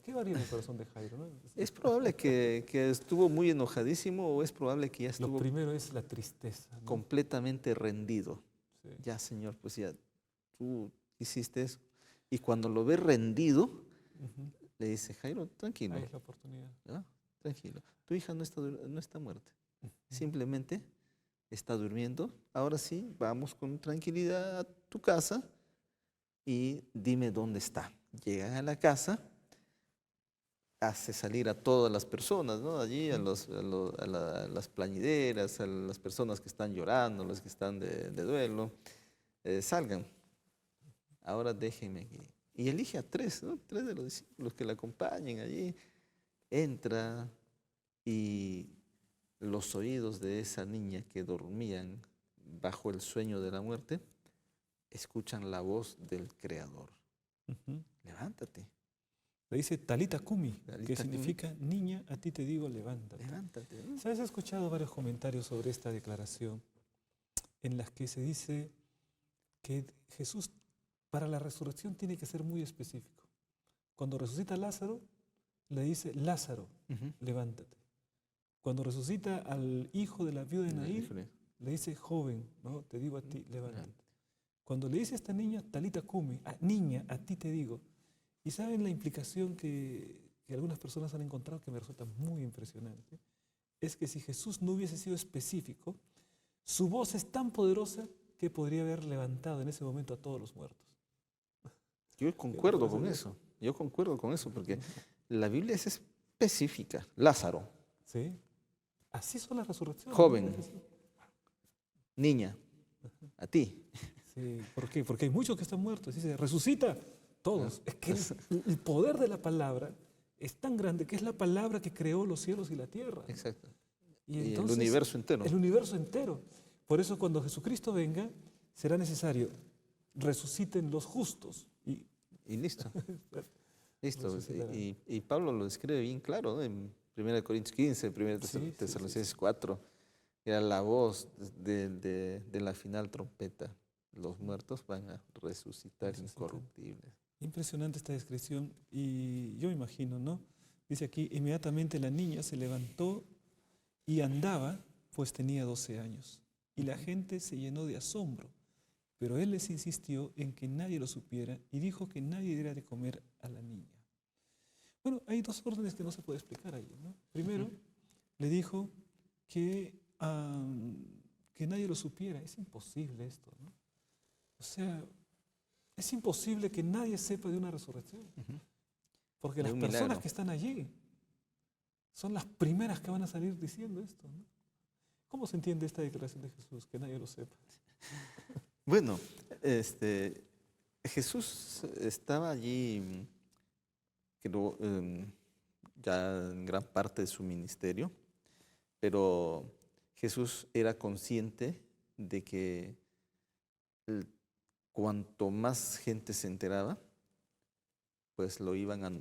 ¿Qué varía en el corazón de Jairo, no? es probable que estuvo muy enojadísimo o es probable que ya Lo estuvo primero es la tristeza, ¿no? completamente rendido. Sí. Ya, Señor, pues ya tú hiciste eso. Y cuando lo ve rendido, Ujú. le dice, Jairo, tranquilo, Ahí es la oportunidad. ¿no? Tranquilo. Tu hija no está muerta, Ujú. simplemente está durmiendo. Ahora sí, vamos con tranquilidad a tu casa y dime dónde está. Llegan a la casa, hace salir a todas las personas, ¿no? Allí, a las plañideras, a las personas que están llorando, las que están de duelo, salgan. Ahora déjenme aquí. Y elige a tres, ¿no? Tres de los discípulos que la acompañen allí. Entra y los oídos de esa niña que dormían bajo el sueño de la muerte escuchan la voz del Creador. Ujú. Levántate, Le dice Talita Kumi, que Talita Kumi. significa niña, a ti te digo, levántate. levántate, ¿no? ¿Sabes? He escuchado varios comentarios sobre esta declaración en las que se dice que Jesús para la resurrección tiene que ser muy específico. Cuando resucita a Lázaro, le dice, Lázaro, Ujú. levántate. Cuando resucita al hijo de la viuda de Naín, Híjole. le dice, joven, ¿no? Te digo a ti, levántate. Cuando le dice a esta niña, Talita Kumi, niña, a ti te digo. Y saben la implicación que algunas personas han encontrado que me resulta muy impresionante. Es que si Jesús no hubiese sido específico, su voz es tan poderosa que podría haber levantado en ese momento a todos los muertos. Yo concuerdo con eso. Yo concuerdo con eso porque la Biblia es específica. Lázaro, ¿Sí? Así son las resurrecciones. joven, ¿No? niña, a ti. Sí, ¿por qué? Porque hay muchos que están muertos. Dice, resucita todos. Es que el poder de la palabra es tan grande que es la palabra que creó los cielos y la tierra. Exacto. Y Y entonces, el universo entero. el universo entero. Por eso cuando Jesucristo venga, será necesario resuciten los justos. Y listo. Listo. Resucitarán. Y Pablo lo describe bien claro, ¿no? En 1 Corintios 15, 1 Sí, Tesalonicenses 4. Era la voz de la final trompeta. Los muertos van a resucitar incorruptibles. Impresionante esta descripción y yo imagino, ¿no? Dice aquí, inmediatamente la niña se levantó y andaba, pues tenía 12 años. Y la gente se llenó de asombro. Pero él les insistió en que nadie lo supiera y dijo que nadie diera de comer a la niña. Bueno, hay dos órdenes que no se puede explicar ahí, ¿no? Primero, le dijo que nadie lo supiera. Es imposible esto, ¿no? O sea, es imposible que nadie sepa de una resurrección. Porque De las un personas milagro. que están allí son las primeras que van a salir diciendo esto, ¿no? ¿Cómo se entiende esta declaración de Jesús? Que nadie lo sepa. Bueno, Jesús estaba allí, creo, ya en gran parte de su ministerio, pero Jesús era consciente de que cuanto más gente se enteraba, pues lo iban a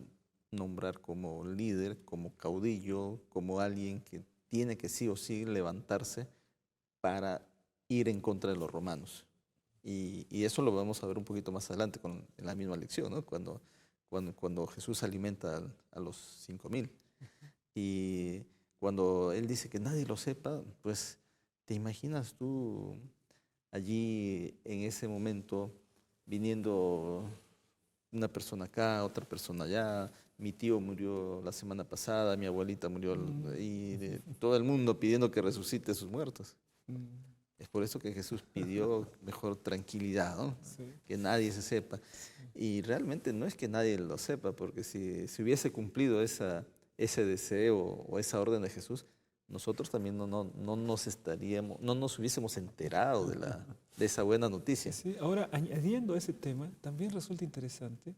nombrar como líder, como caudillo, como alguien que tiene que sí o sí levantarse para ir en contra de los romanos. Y eso lo vamos a ver un poquito más adelante en la misma lección, ¿no? Cuando Jesús alimenta a los 5,000. Y cuando Él dice que nadie lo sepa, pues te imaginas tú allí en ese momento viniendo una persona acá, otra persona allá. Mi tío murió la semana pasada, mi abuelita murió, y todo el mundo pidiendo que resucite a sus muertos. Es por eso que Jesús pidió mejor tranquilidad, ¿no? Sí. Que nadie se sepa. Y realmente no es que nadie lo sepa, porque si hubiese cumplido ese deseo o esa orden de Jesús, nosotros también no nos hubiésemos enterado de esa buena noticia. Sí, ahora, añadiendo a ese tema, también resulta interesante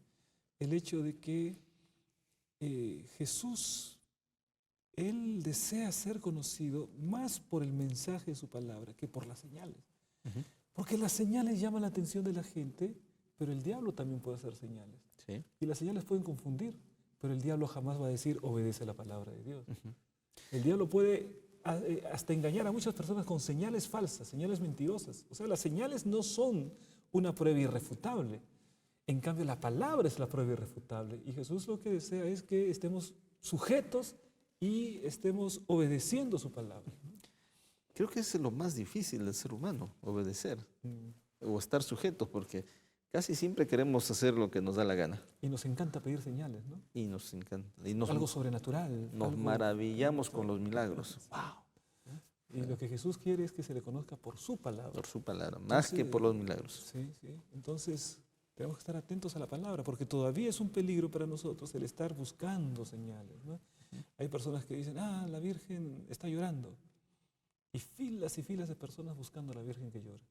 el hecho de que Jesús Él desea ser conocido más por el mensaje de su palabra que por las señales. Ujú. Porque las señales llaman la atención de la gente, pero el diablo también puede hacer señales. Sí. Y las señales pueden confundir, pero el diablo jamás va a decir obedece la palabra de Dios. Ujú. El diablo puede hasta engañar a muchas personas con señales falsas, señales mentirosas. O sea, las señales no son una prueba irrefutable. En cambio, la palabra es la prueba irrefutable. Y Jesús lo que desea es que estemos sujetos y estemos obedeciendo su palabra. Creo que es lo más difícil del ser humano, obedecer o estar sujetos, porque casi siempre queremos hacer lo que nos da la gana Y nos encanta pedir señales, ¿no? y nos encanta. Y Algo sobrenatural. nos algo maravillamos con los milagros. Y lo que Jesús quiere es que se le conozca por su palabra. Por su palabra, más que por los milagros. Sí, sí. Entonces, tenemos que estar atentos a la palabra, porque todavía es un peligro para nosotros el estar buscando señales, ¿no? Hay personas que dicen, la Virgen está llorando. Y filas de personas buscando a la Virgen que llora.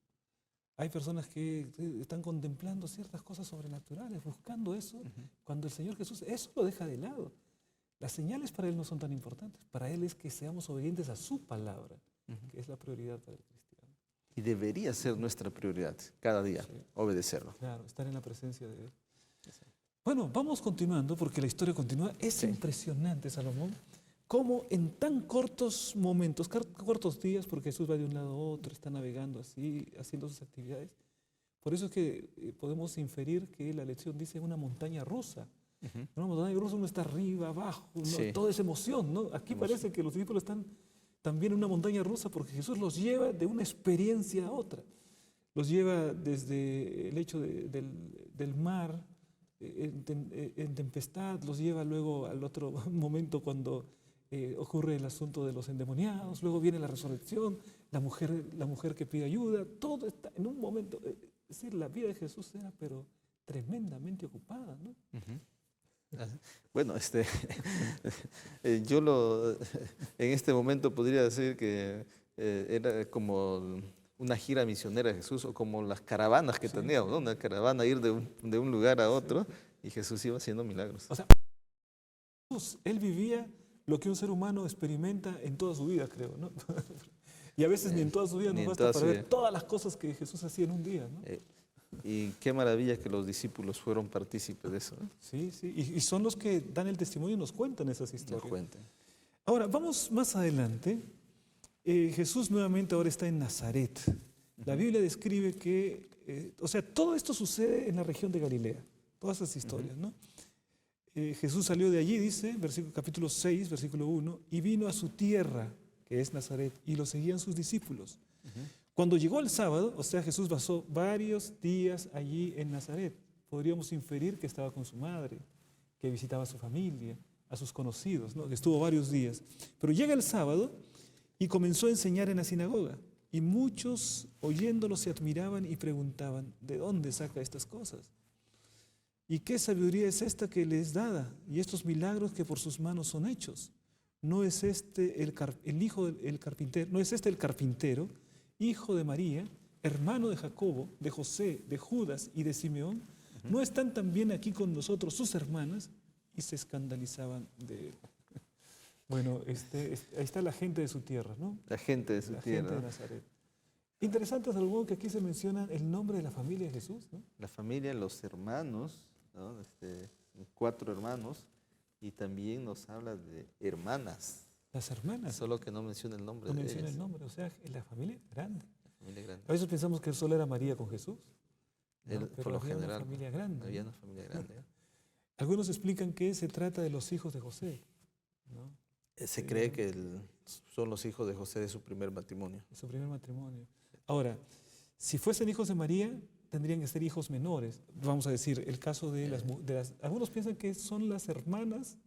Hay personas que están contemplando ciertas cosas sobrenaturales, buscando eso, cuando el Señor Jesús eso lo deja de lado. Las señales para Él no son tan importantes. Para Él es que seamos obedientes a su palabra, que es la prioridad para el cristiano. Y debería ser nuestra prioridad cada día, Sí. obedecerlo. Claro, estar en la presencia de Él. Bueno, vamos continuando porque la historia continúa. Es Sí. impresionante, Salomón, cómo en tan cortos momentos, cortos días, porque Jesús va de un lado a otro, está navegando así, haciendo sus actividades. Por eso es que podemos inferir que la lección dice una montaña rusa. En una montaña rusa uno está arriba, abajo, ¿no? Sí. Toda esa emoción, ¿no? Aquí parece que los discípulos están también en una montaña rusa porque Jesús los lleva de una experiencia a otra. Los lleva desde el hecho del mar en tempestad, los lleva luego al otro momento cuando ocurre el asunto de los endemoniados, luego viene la resurrección, la mujer que pide ayuda, todo está en un momento. Es decir, la vida de Jesús era pero tremendamente ocupada, ¿no? Bueno, en este momento podría decir que era como una gira misionera de Jesús o como las caravanas que teníamos, ¿no? Una caravana ir de un lugar a otro y Jesús iba haciendo milagros. O sea, Jesús, él vivía lo que un ser humano experimenta en toda su vida, creo, ¿no? Y a veces ni en toda su vida Ni nos en basta toda para su ver vida. todas las cosas que Jesús hacía en un día, ¿no? Y qué maravilla que los discípulos fueron partícipes de eso, ¿no? Sí, sí, y son los que dan el testimonio y nos cuentan esas Nos historias. cuentan. Ahora, vamos más adelante. Jesús nuevamente ahora está en Nazaret. La Biblia describe que, o sea, todo esto sucede en la región de Galilea, todas esas historias, ¿no? Jesús salió de allí, dice, capítulo 6, versículo 1, y vino a su tierra, que es Nazaret, y lo seguían sus discípulos. Cuando llegó el sábado, o sea, Jesús pasó varios días allí en Nazaret. Podríamos inferir que estaba con su madre, que visitaba a su familia, a sus conocidos, ¿no? Que estuvo varios días. Pero llega el sábado y comenzó a enseñar en la sinagoga. Y muchos, oyéndolo, se admiraban y preguntaban, ¿de dónde saca estas cosas? ¿Y qué sabiduría es esta que les es dada? Y estos milagros que por sus manos son hechos. ¿No es este el hijo del carpintero? ¿No es este el carpintero, hijo de María, hermano de Jacobo, de José, de Judas y de Simeón? ¿No están también aquí con nosotros sus hermanas? Y se escandalizaban de él. Bueno, ahí está la gente de su tierra, ¿no? La gente de su La tierra. gente de Nazaret. Interesante es algo que aquí se menciona el nombre de la familia de Jesús, ¿no? La familia, los hermanos, ¿no? 4 hermanos, y también nos habla de hermanas, Las hermanas. solo que no menciona el nombre No de menciona ellas. el nombre, o sea, la familia grande. Familia grande. A veces pensamos que solo era María con Jesús, ¿no? Por Pero lo había general, una familia grande. había ¿no? una familia grande. Algunos explican que se trata de los hijos de José, ¿no? Se cree que son los hijos de José de su primer matrimonio. De su primer matrimonio. Ahora, si fuesen hijos de María, tendrían que ser hijos menores. Vamos a decir, el caso de las... Algunos piensan que son las hermanas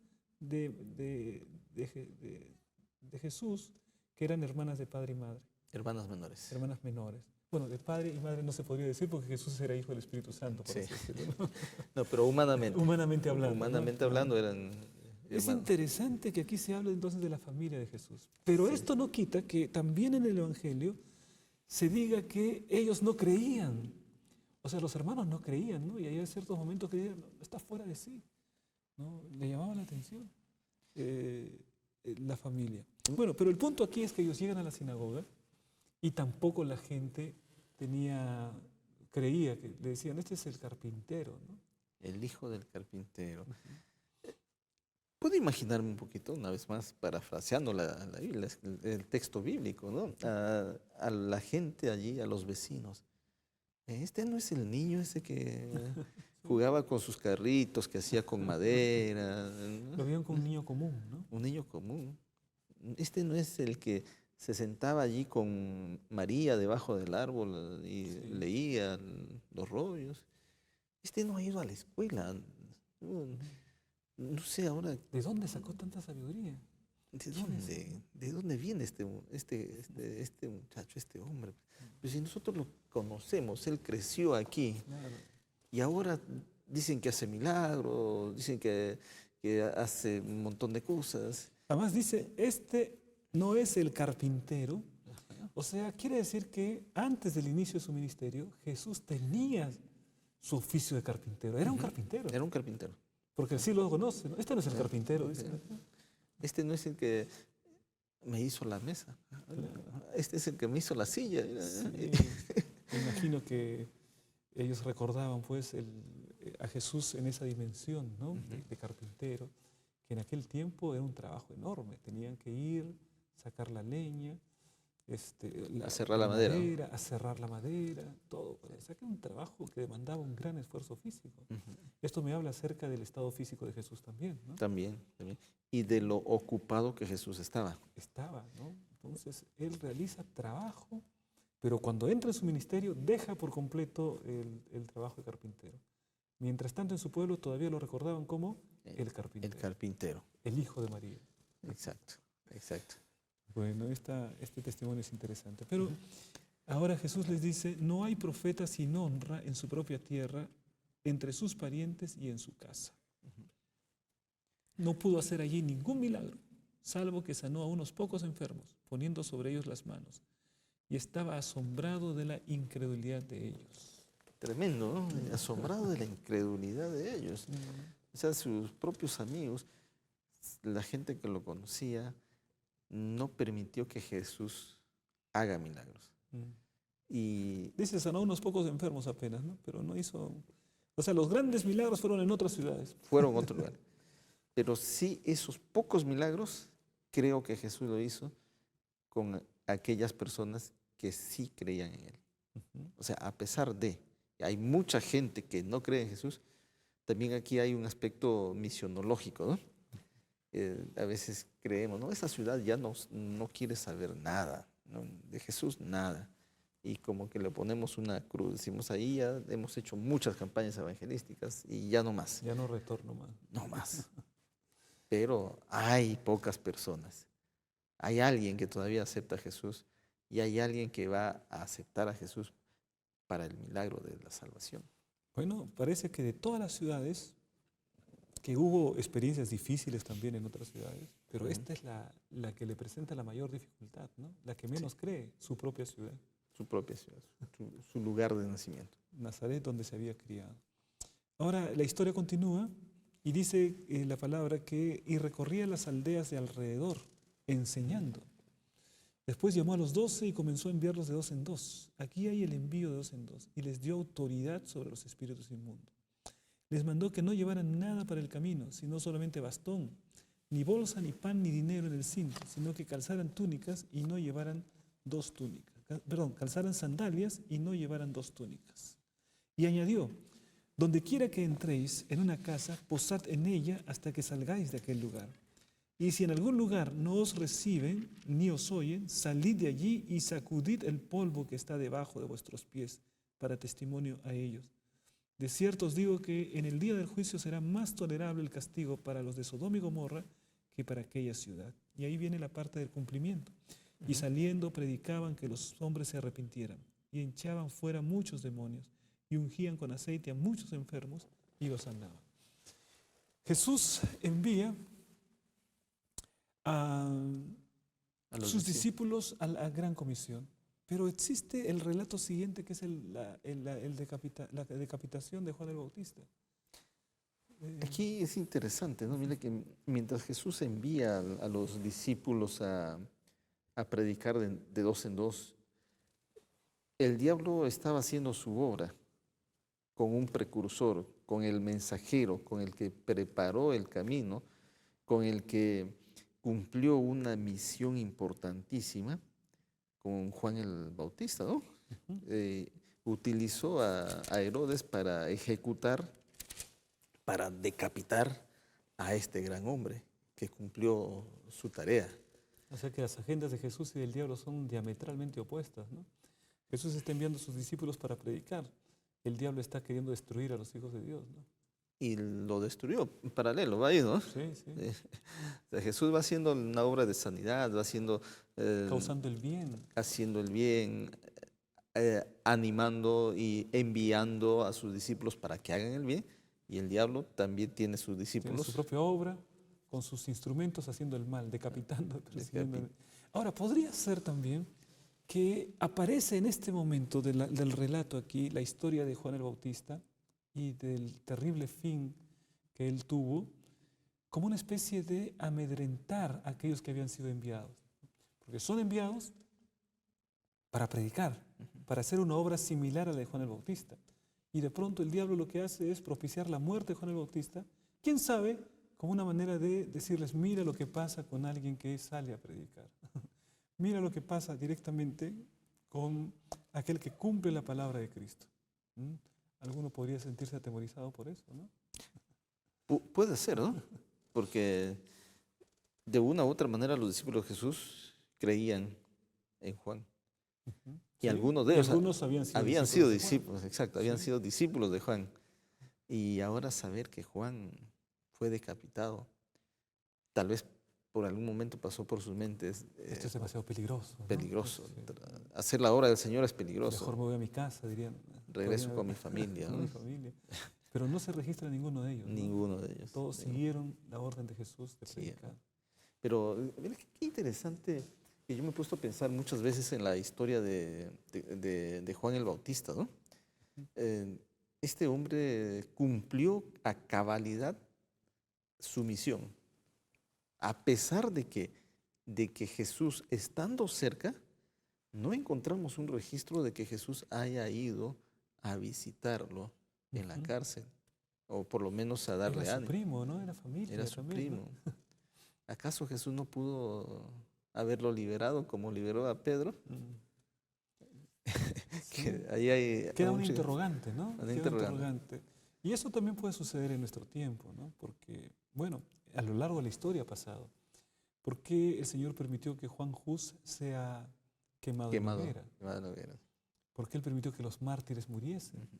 de Jesús, que eran hermanas de padre y madre. Hermanas menores. Hermanas menores. Bueno, de padre y madre no se podría decir porque Jesús era hijo del Espíritu Santo, por Sí. así decirlo, ¿no? No, pero humanamente. Humanamente hablando. Humanamente ¿no? hablando eran Es hermanos. interesante que aquí se hable entonces de la familia de Jesús. Pero esto no quita que también en el Evangelio se diga que ellos no creían. O sea, los hermanos no creían, ¿no? Y hay ciertos momentos que decían, no, está fuera de sí, ¿no? Le llamaba la atención. la familia. Bueno, pero el punto aquí es que ellos llegan a la sinagoga y tampoco la gente creía, que le decían, este es el carpintero, ¿no? El hijo del carpintero. Puedo imaginarme un poquito, una vez más, parafraseando la Biblia, el texto bíblico, ¿no? A la gente allí, a los vecinos. Este no es el niño ese que jugaba con sus carritos, que hacía con madera, Lo ¿no? veían como un niño común, ¿no? Un niño común. Este no es el que se sentaba allí con María debajo del árbol y Sí. leía los rollos. Este no ha ido a la escuela. No, no sé ahora ¿De dónde sacó tanta sabiduría? de dónde viene este muchacho, este hombre. Pues si nosotros lo conocemos, él creció aquí Claro. y ahora dicen que hace milagros, dicen que hace un montón de cosas. Además dice, este no es el carpintero. O sea, quiere decir que antes del inicio de su ministerio, Jesús tenía su oficio de carpintero. Era un carpintero. Era un carpintero. Porque sí lo conoce, ¿no? Este no es el carpintero, dice. Este no es el que me hizo la mesa. Este es el que me hizo la silla. Sí. Me imagino que ellos recordaban pues a Jesús en esa dimensión, ¿no? De carpintero, que en aquel tiempo era un trabajo enorme. Tenían que ir, sacar la leña, A cerrar la madera, ¿no? a cerrar la madera, todo. O sea, que era un trabajo que demandaba un gran esfuerzo físico. Esto me habla acerca del estado físico de Jesús también, ¿no? También. Y de lo ocupado que Jesús estaba. Estaba, ¿no? Entonces, él realiza trabajo, pero cuando entra en su ministerio deja por completo el trabajo de carpintero. Mientras tanto, en su pueblo todavía lo recordaban como el carpintero, El carpintero. el hijo de María. Exacto, exacto. Bueno, este testimonio es interesante. Pero ahora Jesús les dice, no hay profeta sin honra en su propia tierra, entre sus parientes y en su casa. No pudo hacer allí ningún milagro, salvo que sanó a unos pocos enfermos, poniendo sobre ellos las manos. Y estaba asombrado de la incredulidad de ellos. Tremendo, ¿no? Asombrado de la incredulidad de ellos. O sea, sus propios amigos, la gente que lo conocía, no permitió que Jesús haga milagros. Y Dice, sanó a unos pocos enfermos apenas, ¿no? Pero no hizo... O sea, los grandes milagros fueron en otras ciudades. fueron a otro lugar. Pero sí, esos pocos milagros, creo que Jesús lo hizo con aquellas personas que sí creían en Él. O sea, a pesar de, hay mucha gente que no cree en Jesús, también aquí hay un aspecto misionológico, ¿no? A veces creemos, ¿no? Esa ciudad ya no quiere saber nada, ¿no? De Jesús, nada. Y como que le ponemos una cruz, decimos, ahí ya hemos hecho muchas campañas evangelísticas y ya no más. Ya no retorno más. No más. Pero hay pocas personas. Hay alguien que todavía acepta a Jesús y hay alguien que va a aceptar a Jesús para el milagro de la salvación. Bueno, parece que de todas las ciudades, que hubo experiencias difíciles también en otras ciudades, pero esta es la que le presenta la mayor dificultad, ¿no? La que menos cree, su propia ciudad. Su propia ciudad, su lugar de nacimiento. Nazaret, donde se había criado. Ahora la historia continúa y dice la palabra que y recorría las aldeas de alrededor enseñando. Después llamó a los 12 y comenzó a enviarlos de dos en dos. Aquí hay el envío de dos en dos. Y les dio autoridad sobre los espíritus inmundos. Les mandó que no llevaran nada para el camino, sino solamente bastón, ni bolsa, ni pan, ni dinero en el cinto, sino que calzaran túnicas y no llevaran dos túnicas. Perdón, calzaran sandalias y no llevaran dos túnicas. Y añadió, donde quiera que entréis en una casa, posad en ella hasta que salgáis de aquel lugar. Y si en algún lugar no os reciben ni os oyen, salid de allí y sacudid el polvo que está debajo de vuestros pies para testimonio a ellos. De cierto os digo que en el día del juicio será más tolerable el castigo para los de Sodoma y Gomorra que para aquella ciudad. Y ahí viene la parte del cumplimiento. Y saliendo predicaban que los hombres se arrepintieran y echaban fuera muchos demonios y ungían con aceite a muchos enfermos y los sanaban. Jesús envía a sus discípulos a la gran comisión, pero existe el relato siguiente que es la decapitación de Juan el Bautista. Aquí es interesante, ¿no? Mira que mientras Jesús envía a los discípulos a predicar de dos en dos, el diablo estaba haciendo su obra con un precursor, con el mensajero, con el que preparó el camino, con el que cumplió una misión importantísima, con Juan el Bautista, ¿no? Ujú. Utilizó a Herodes para ejecutar, para decapitar a este gran hombre que cumplió su tarea. O sea que las agendas de Jesús y del diablo son diametralmente opuestas, ¿no? Jesús está enviando a sus discípulos para predicar. El diablo está queriendo destruir a los hijos de Dios, ¿no? Y lo destruyó, en paralelo, va ahí, ¿no? Sí, sí. O sea, Jesús va haciendo una obra de sanidad, va Causando el bien. haciendo el bien, animando y enviando a sus discípulos para que hagan el bien. Y el diablo también tiene sus Tiene su discípulos. propia obra, con sus instrumentos haciendo el mal, decapitando, persiguiendo. Decapi- Ahora, podría ser también que aparece en este momento del relato aquí la historia de Juan el Bautista y del terrible fin que él tuvo, como una especie de amedrentar a aquellos que habían sido enviados. Porque son enviados para predicar, para hacer una obra similar a la de Juan el Bautista. Y de pronto el diablo lo que hace es propiciar la muerte de Juan el Bautista, quién sabe, como una manera de decirles, mira lo que pasa con alguien que sale a predicar. Mira lo que pasa directamente con aquel que cumple la palabra de Cristo. ¿Mm? Alguno podría sentirse atemorizado por eso, ¿no? Puede ser, ¿no? Porque de una u otra manera los discípulos de Jesús creían en Juan. Ujú. Y Sí, algunos de y ellos algunos habían sido habían sido de Juan. discípulos, exacto, habían Sí. sido discípulos de Juan. Y ahora saber que Juan fue decapitado, tal vez por algún momento pasó por sus mentes, Esto es demasiado peligroso, ¿no? peligroso. Sí. Hacer la obra del Señor es Mejor peligroso. me voy a mi casa, dirían. Regreso con mi familia, Con mi ¿no? familia. Pero no se registra ninguno de ellos, ¿no? Ninguno de ellos. Todos siguieron la orden de Jesús de Sí. predicar. Pero mira qué interesante, que yo me he puesto a pensar muchas veces en la historia de Juan el Bautista, ¿no? Este hombre cumplió a cabalidad su misión, a pesar de que Jesús, estando cerca, no encontramos un registro de que Jesús haya ido a visitarlo en la Ujú. cárcel, o por lo menos a Era darle su ánimo. primo, ¿no? Era familia Era su también, ¿no? primo. ¿Acaso Jesús no pudo haberlo liberado como liberó a Pedro? Mm. Sí. Que ahí hay Queda una mucho- interrogante, ¿no? una Queda interrogante. interrogante. Y eso también puede suceder en nuestro tiempo, ¿no? Porque, bueno, a lo largo de la historia ha pasado. ¿Por qué el Señor permitió que Juan Hus sea quemado en Quemado, hoguera? quemado en la hoguera. ¿Por qué Él permitió que los mártires muriesen? Ujú.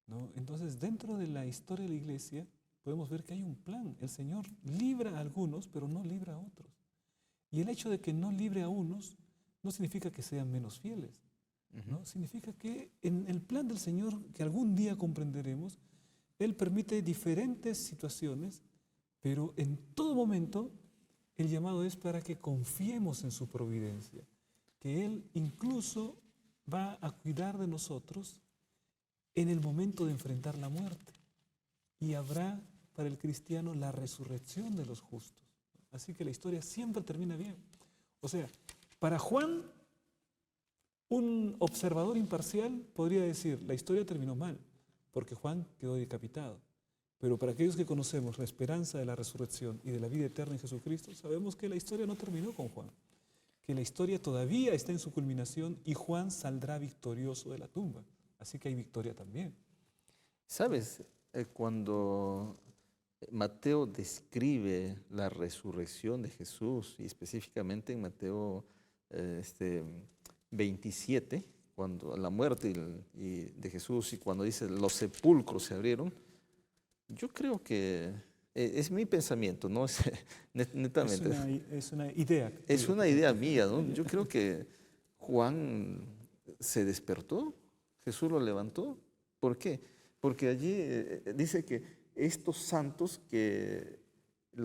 ¿No? Entonces, dentro de la historia de la iglesia, podemos ver que hay un plan. El Señor libra a algunos, pero no libra a otros. Y el hecho de que no libre a unos no significa que sean menos fieles, ¿no? Significa que en el plan del Señor, que algún día comprenderemos, Él permite diferentes situaciones, pero en todo momento el llamado es para que confiemos en su providencia, que Él incluso va a cuidar de nosotros en el momento de enfrentar la muerte. Y habrá para el cristiano la resurrección de los justos. Así que la historia siempre termina bien. O sea, para Juan, un observador imparcial podría decir, la historia terminó mal, porque Juan quedó decapitado. Pero para aquellos que conocemos la esperanza de la resurrección y de la vida eterna en Jesucristo, sabemos que la historia no terminó con Juan, que la historia todavía está en su culminación y Juan saldrá victorioso de la tumba. Así que hay victoria también. ¿Sabes? Cuando Mateo describe la resurrección de Jesús, y específicamente en Mateo 27, cuando la muerte de Jesús y cuando dice los sepulcros se abrieron, yo creo que es mi pensamiento, ¿no? Netamente. Es una idea. Es una idea mía, ¿no? Yo creo que Juan se despertó, Jesús lo levantó. ¿Por qué? Porque allí dice que estos santos que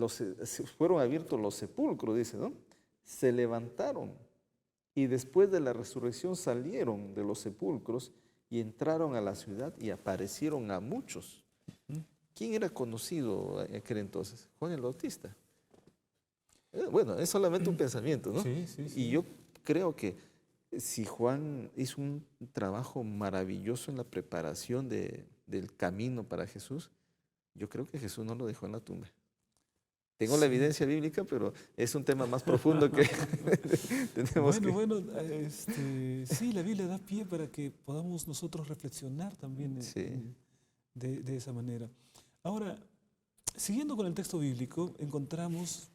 se fueron abiertos los sepulcros, dice, ¿no? Se levantaron y después de la resurrección salieron de los sepulcros y entraron a la ciudad y aparecieron a muchos. ¿Quién era conocido en aquel entonces? Juan el Bautista. Bueno, es solamente un pensamiento, ¿no? Sí, sí, sí. Y yo creo que si Juan hizo un trabajo maravilloso en la preparación del camino para Jesús, yo creo que Jesús no lo dejó en la tumba. Tengo la Sí. evidencia bíblica, pero es un tema más profundo que tenemos que... Sí, la Biblia da pie para que podamos nosotros reflexionar también Sí. de esa manera. Ahora, siguiendo con el texto bíblico, encontramos,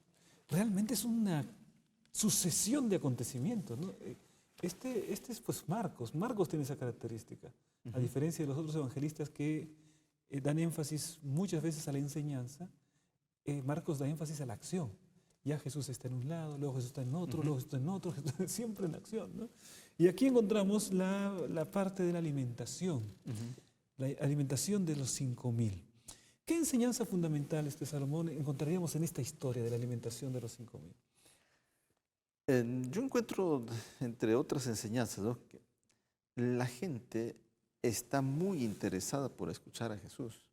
realmente es una sucesión de acontecimientos, ¿no? Este es pues Marcos. Marcos tiene esa característica, a diferencia de los otros evangelistas que dan énfasis muchas veces a la enseñanza. Marcos da énfasis a la acción. Ya Jesús está en un lado, luego Jesús está en otro, luego Jesús está en otro, siempre en acción, ¿no? Y aquí encontramos la parte de la alimentación, la alimentación de los 5.000. ¿Qué enseñanza fundamental, Salomón, encontraríamos en esta historia de la alimentación de los 5.000? Yo encuentro, entre otras enseñanzas, ¿no?, que la gente está muy interesada por escuchar a Jesús.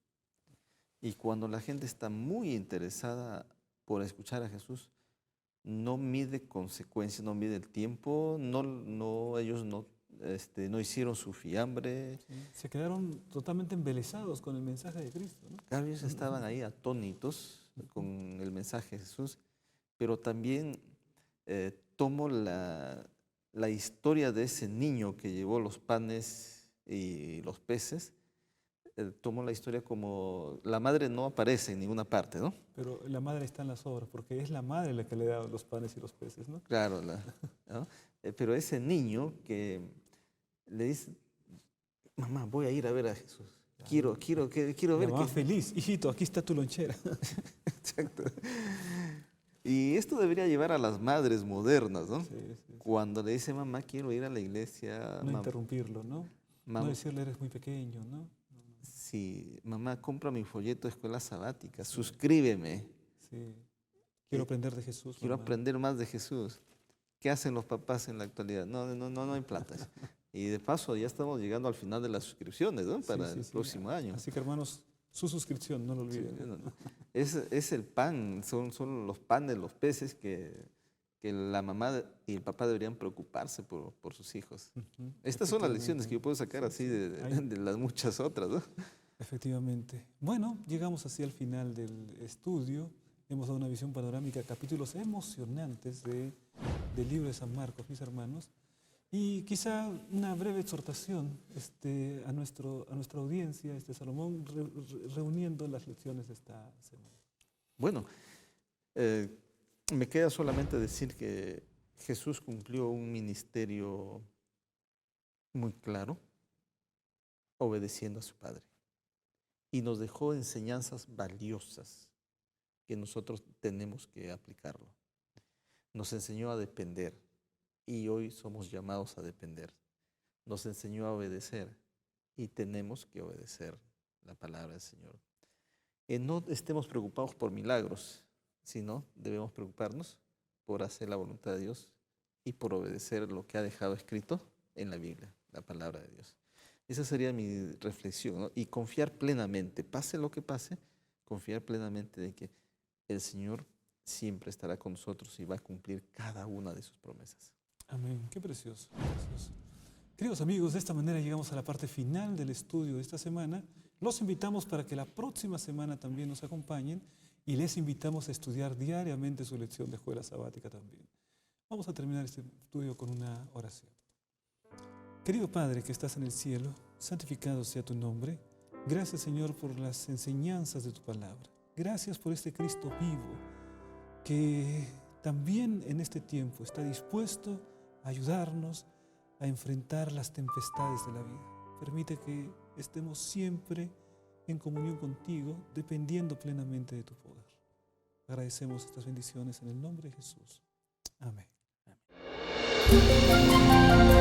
Y cuando la gente está muy interesada por escuchar a Jesús, no mide consecuencias, no mide el tiempo, ellos no hicieron su fiambre. Sí, se quedaron totalmente embelesados con el mensaje de Cristo, ¿no? Claro, ellos estaban ahí atónitos con el mensaje de Jesús, pero también tomo la historia de ese niño que llevó los panes y los peces. Tomo la historia como la madre no aparece en ninguna parte, ¿no? Pero la madre está en las obras, porque es la madre la que le da los panes y los peces, ¿no? Claro, ¿no? Pero ese niño que le dice, mamá, voy a ir a ver a Jesús. Quiero ver. Mamá feliz, hijito, aquí está tu lonchera. Exacto. Y esto debería llevar a las madres modernas, ¿no? Sí, sí. Cuando le dice, mamá, quiero ir a la iglesia. No interrumpirlo, ¿no? No decirle, eres muy pequeño, ¿no? Sí, mamá, compra mi folleto de escuela sabática, suscríbeme. Sí. Quiero aprender de Jesús. Quiero mamá. aprender más de Jesús. ¿Qué hacen los papás en la actualidad? No hay plata. Y de paso ya estamos llegando al final de las suscripciones, ¿no? Para el próximo año. Así que hermanos, su suscripción, no lo olviden. Sí, es el pan, son los panes, los peces que la mamá y el papá deberían preocuparse por sus hijos. Estas son las lecciones que yo puedo sacar así de las muchas otras, ¿no? Efectivamente. Bueno, llegamos así al final del estudio. Hemos dado una visión panorámica, capítulos emocionantes del libro de San Marcos, mis hermanos. Y quizá una breve exhortación a nuestra audiencia, Salomón, reuniendo las lecciones de esta semana. Bueno, me queda solamente decir que Jesús cumplió un ministerio muy claro, obedeciendo a su Padre. Y nos dejó enseñanzas valiosas que nosotros tenemos que aplicarlo. Nos enseñó a depender y hoy somos llamados a depender. Nos enseñó a obedecer y tenemos que obedecer la palabra del Señor. No estemos preocupados por milagros, sino debemos preocuparnos por hacer la voluntad de Dios y por obedecer lo que ha dejado escrito en la Biblia, la palabra de Dios. Esa sería mi reflexión, ¿no? Y confiar plenamente, pase lo que pase, confiar plenamente de que el Señor siempre estará con nosotros y va a cumplir cada una de sus promesas. Amén. Qué precioso, qué precioso. Queridos amigos, de esta manera llegamos a la parte final del estudio de esta semana. Los invitamos para que la próxima semana también nos acompañen y les invitamos a estudiar diariamente su lección de escuela sabática también. Vamos a terminar este estudio con una oración. Querido Padre que estás en el cielo, santificado sea tu nombre. Gracias, Señor, por las enseñanzas de tu palabra. Gracias por este Cristo vivo que también en este tiempo está dispuesto a ayudarnos a enfrentar las tempestades de la vida. Permite que estemos siempre en comunión contigo, dependiendo plenamente de tu poder. Agradecemos estas bendiciones en el nombre de Jesús. Amén. Amén.